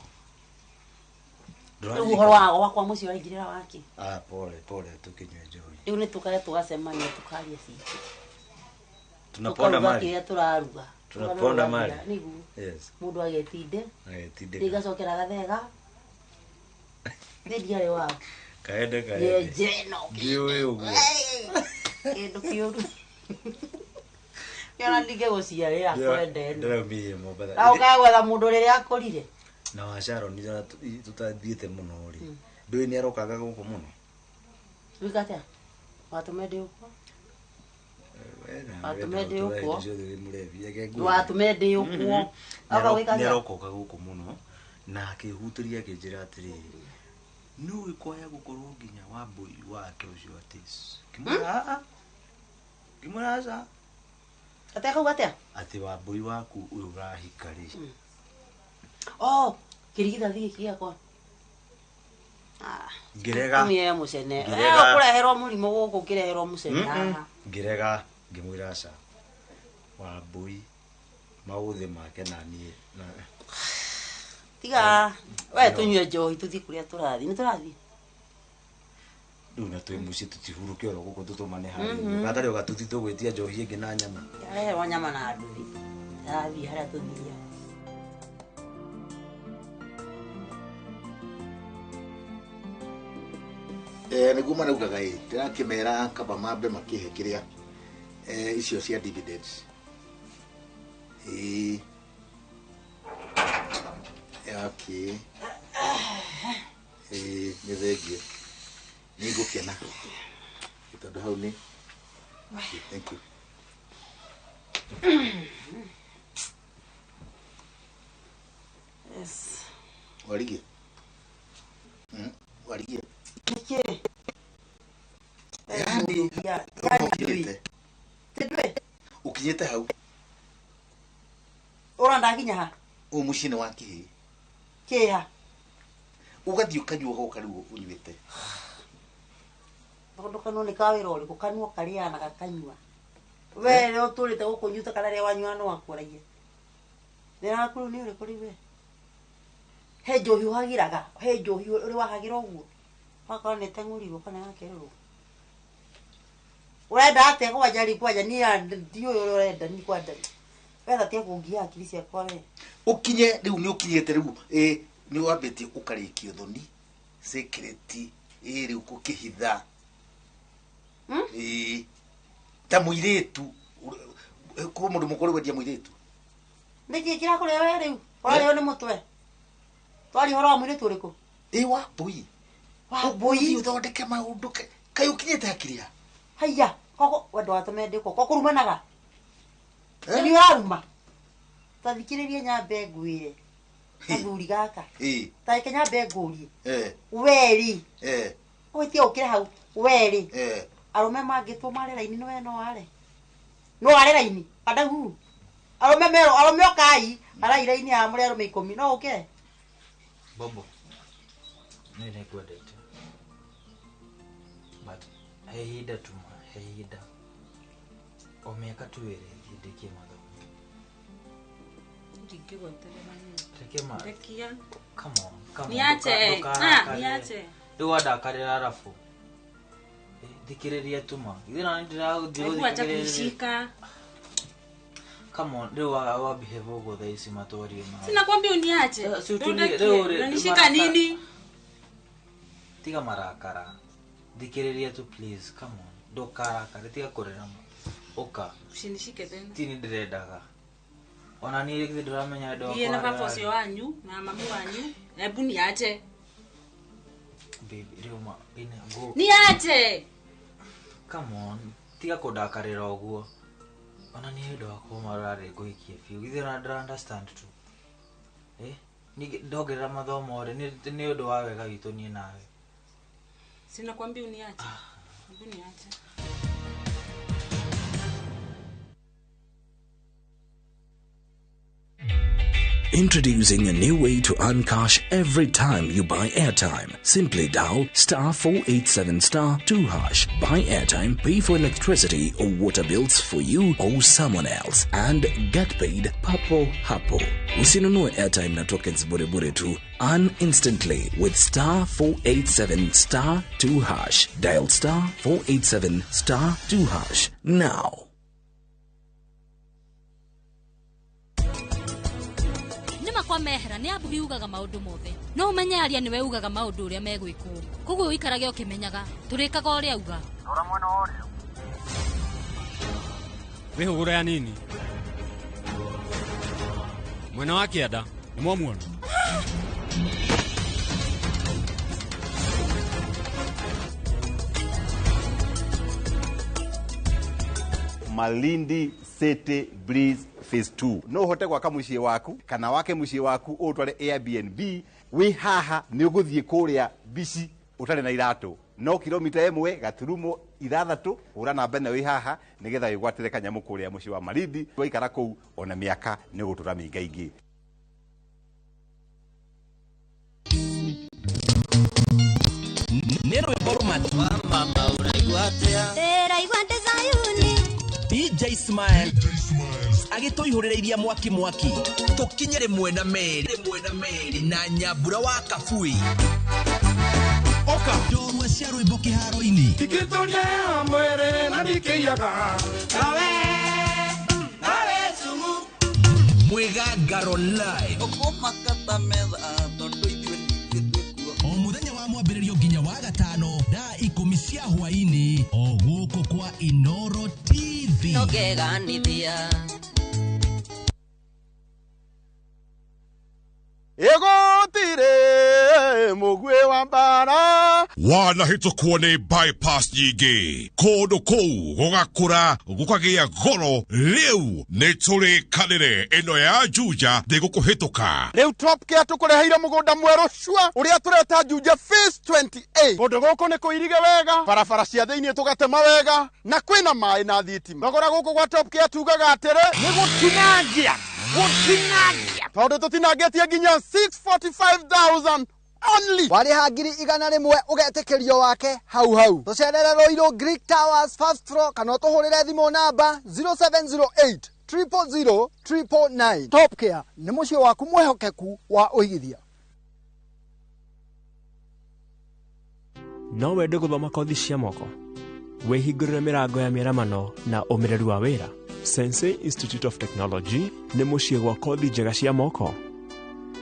uhoro wakwa mucio aingirira wake pole tukinywe njohi riu ni tukare tugacemania tukaria citu tunaponda mali ya turaruga tunaponda mali yes mundu agetinde ndigacokera gathega ndiare wa kaende ye jeno ndiwe uguo kindu kiuru yana ndige guciarira kwende ndrambiye mobada au kagwetha mundu riria akorire na wacaro ni tutathiite muno ri ndui ni arokaga guku muno wikatia watumende uko watumende uko watumende uko aka wikatia ni arokoka guku muno na akihutiria akinjira atiriri no ikoya gukorwo nginya wa mbui wake ucio atis kimuraza ateka ugatia ati wa mbui waku uyu urahika ri kirigita thigi kiakwa ngirega mie mucene kureherwo murimo guku kireherwo mucene ngirega ngimwira aca wa mbui mauthe make na nie tiga we tunywe njohi tuthi kuria turathi ni turathi na twi muci tutihuruke oro guku tutumane hari gatari ogatuthi tugwitia njohi ingi na nyama yareherwo nyama na nduthi turathi haria tuthia niguo maraugaga ndirakimera kaba mambe makihe kiria icio cia dividends okay ni thengio ni ngukena tondu hau ni thank you yes warigie warigie kike yani ukinyete hau uranda kinya ha umucine wa kihi kiha ugathii ukanyua ho kariu unyuite ndo kanu ni kawira uri kukanua karia na gakanyua we leo turite gukunyuta kana ria wanyua no akuragie ndira kuru ni uri kuri we he njohi uhagiraga he njohi uri wahagira uguo wakora ni tengurigo kana yakererwo urenda ate kwajari kwaja ni ndio urenda ni kwenda wetha tia kungia akiri ciakwa we ukinye riu ni ukinyete riu ni wambete ukarikio thoni secret riu kukihitha ta muiretu ko mundu mukuru wendia muiretu niki kira kuria we riu ora ni mutwe twari horo wa muiretu uriku wa bui wa bui uthondeke maundu kai ukinyete akiria haya koko wendo watumende ko kurumanaga ni waruma tathikiririe nyambe ngwire athuri gaka ta kenya mbe ngurie weri oitie ukire hau weri arume mangitwo mare raini no eno are no are raini adagu arume okai ara iraini ya muri arume 10 no uke bobo nene kwendete but heida tuma heida omeka tuwere ndikie matho ndikiwa tele tekema tekia come on niache niache ndio ndakarira arafu thikiriria tuma ithina ndirathikiriria come on ndio wa behave ugo thaisi matwario na sina kwambia uniache unanishika nini tiga marakara thikiriria tu please come on ndo karakara tiga kurira oka usinishike tena tini ndirendaga ona ni ile ndramenya ndo yeye na paposi wanyu na mamu wanyu hebu niache baby Roma ina go niache come on tiga kudakarira uguo ona ni ndo akomarare goikie fiu ithira ndra understand tu ni ndogera mathomo ore ni ndo wa wega gitu ni nawe sina kwambia uniache Introducing a new way to earn cash every time you buy airtime. Simply dial *487*2#. Buy airtime, pay for electricity or water bills for you or someone else, and get paid papo hapo. Usinunue airtime na tokens bure tu. Earn instantly with *487*2#. Dial *487*2# now. Kwa mehera ni abugi ugaga maundu mothe no umenye aria niwe ugaga maundu uria megwikwo koguo wikarage ukimenyaga turikaga uria uga ora mwena uria wihugura ya nini mwena wa kianda ni mwamuona Malindi City Breeze Phase 2 no hote gwaka muciĩ waku kana wake muciĩ waku utware Airbnb wi haha ni uguthie kuria bici utare na iratu no kilomita 1.6 ura namba ĩno wi haha nigetha wigwatire kanyamu kuria muciĩ wa Malindi waikara kuu ona miaka ni gutura mingaingi Nero Bormat mama uraigwatia Iraigwate Zayuni DJ Smile agitoihorereiria mwaki tukinyere mwena meri na nyambura wa kabui oka jorwe cia rwimbo kiharo-ini Ikitoria mwere na nikiyaga nawe sumu mwigangaro live okumakata metha tondu ithuĩ o muthenya wa mwambĩrĩrio nginya wa gatano thaa 10 cia hwaini o gũkũ kwa Inoro TV nogeganithia Egotire mugwe wa mbara wanahĩtũkwo nĩ bypass nyingĩ kũndũ kũu gũgakũra gũkagĩa goro rĩu nĩ tũrĩkanĩre ĩno ya Juja ndĩgũkũhĩtũka Rĩu Top Care tũkũreheire mũgũnda mwerũ cua ũrĩa tũreta Juja Phase 28 kũndũ gũkũ nĩ kũirige wega barabara cia thĩinĩ tũgatema wega na kwĩna maĩ na thitima thogora gũkũ gwa Top Care tugaga atĩrĩ nĩ gũtinangia tondũ tũtinangĩtie nginya 645,000 only warĩha ngiri 100 ũgetĩkĩrio wake hau tũcerere Roiro Greek Towers first floor kana tũhũrĩre thimũ namba 0708 000 999 Top Care nĩ mũciĩ waku mwehokeku wa ũigithia no wende gũthoma kothi cia moko wĩhingũrĩre mĩrango ya mĩaramano na ũmĩrĩru wa wĩra Sensei Institute of Technology nĩ mũciĩ gwa kothi njega cia moko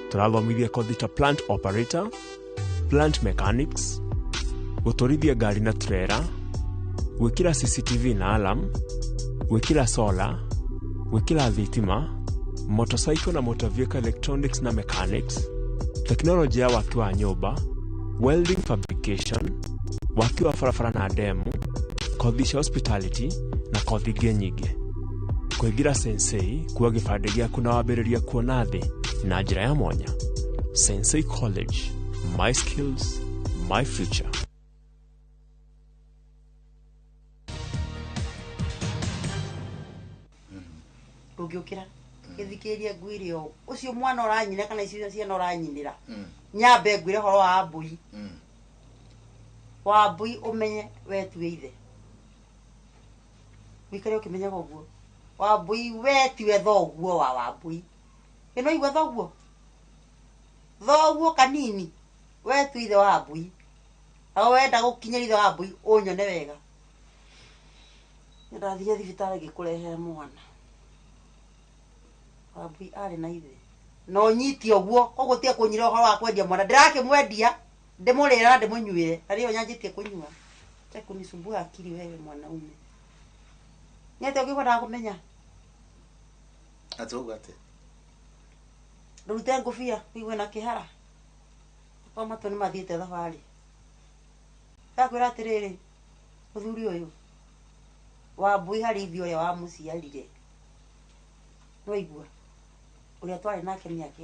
tũrathomithia kothi ta plant operator plant mechanics gũtwarithia ngari na trailer gwĩkĩra CCTV na alarm gwĩkĩra solar gwĩkĩra thitima motorcycle na motor vehicle electronics na mechanics teknolojia ya waki wa nyũmba welding fabrication waki wa barabara na demu kothi cia hospitality na kothi ingĩ nyingĩ kũingĩra Sensei kuwa gĩbandĩ gĩaku na wambĩrĩria kuona thĩ na njĩra ya mwanya Sensei College my skills my future Ndũngĩũkĩra gĩthikĩrĩria ngwire o ũcio mwana ũranyina kana icio ciana ũranyinĩra nyambe ngwire horo wa mbui ũmenye wetue ithe wikare ũkĩmenyaga ũguo wa mbui wetue thoguo wa mbui ĩno igua thoguo kanini wetue ithe wa mbui ao wenda gũkinyĩra ithe wa mbui ũnyone wega nĩndathiĩ thibitarĩ ngĩkũrehere mwana Wambui arĩ na ithe no nyiti ũguo koguo tie kũnyira ũhoro wa kwendia mwana ndĩrakĩmwendia ndĩmũrĩra na ndĩmũnyuĩre arĩo nyanjĩtie kũnyua tekunisumbua akili wewe mwanaume nyete ũngĩkwenda kũmenya atauga atĩ ndũrute ngũbia wĩgue na kĩhara kwa matũ nĩ mathiĩte thabarĩ ndakwĩra atĩrĩrĩ mũthuri ũyũ Wambui harĩ ithuĩ ũrĩa wamũciarire no igua ũrĩa twarĩ nake mĩaka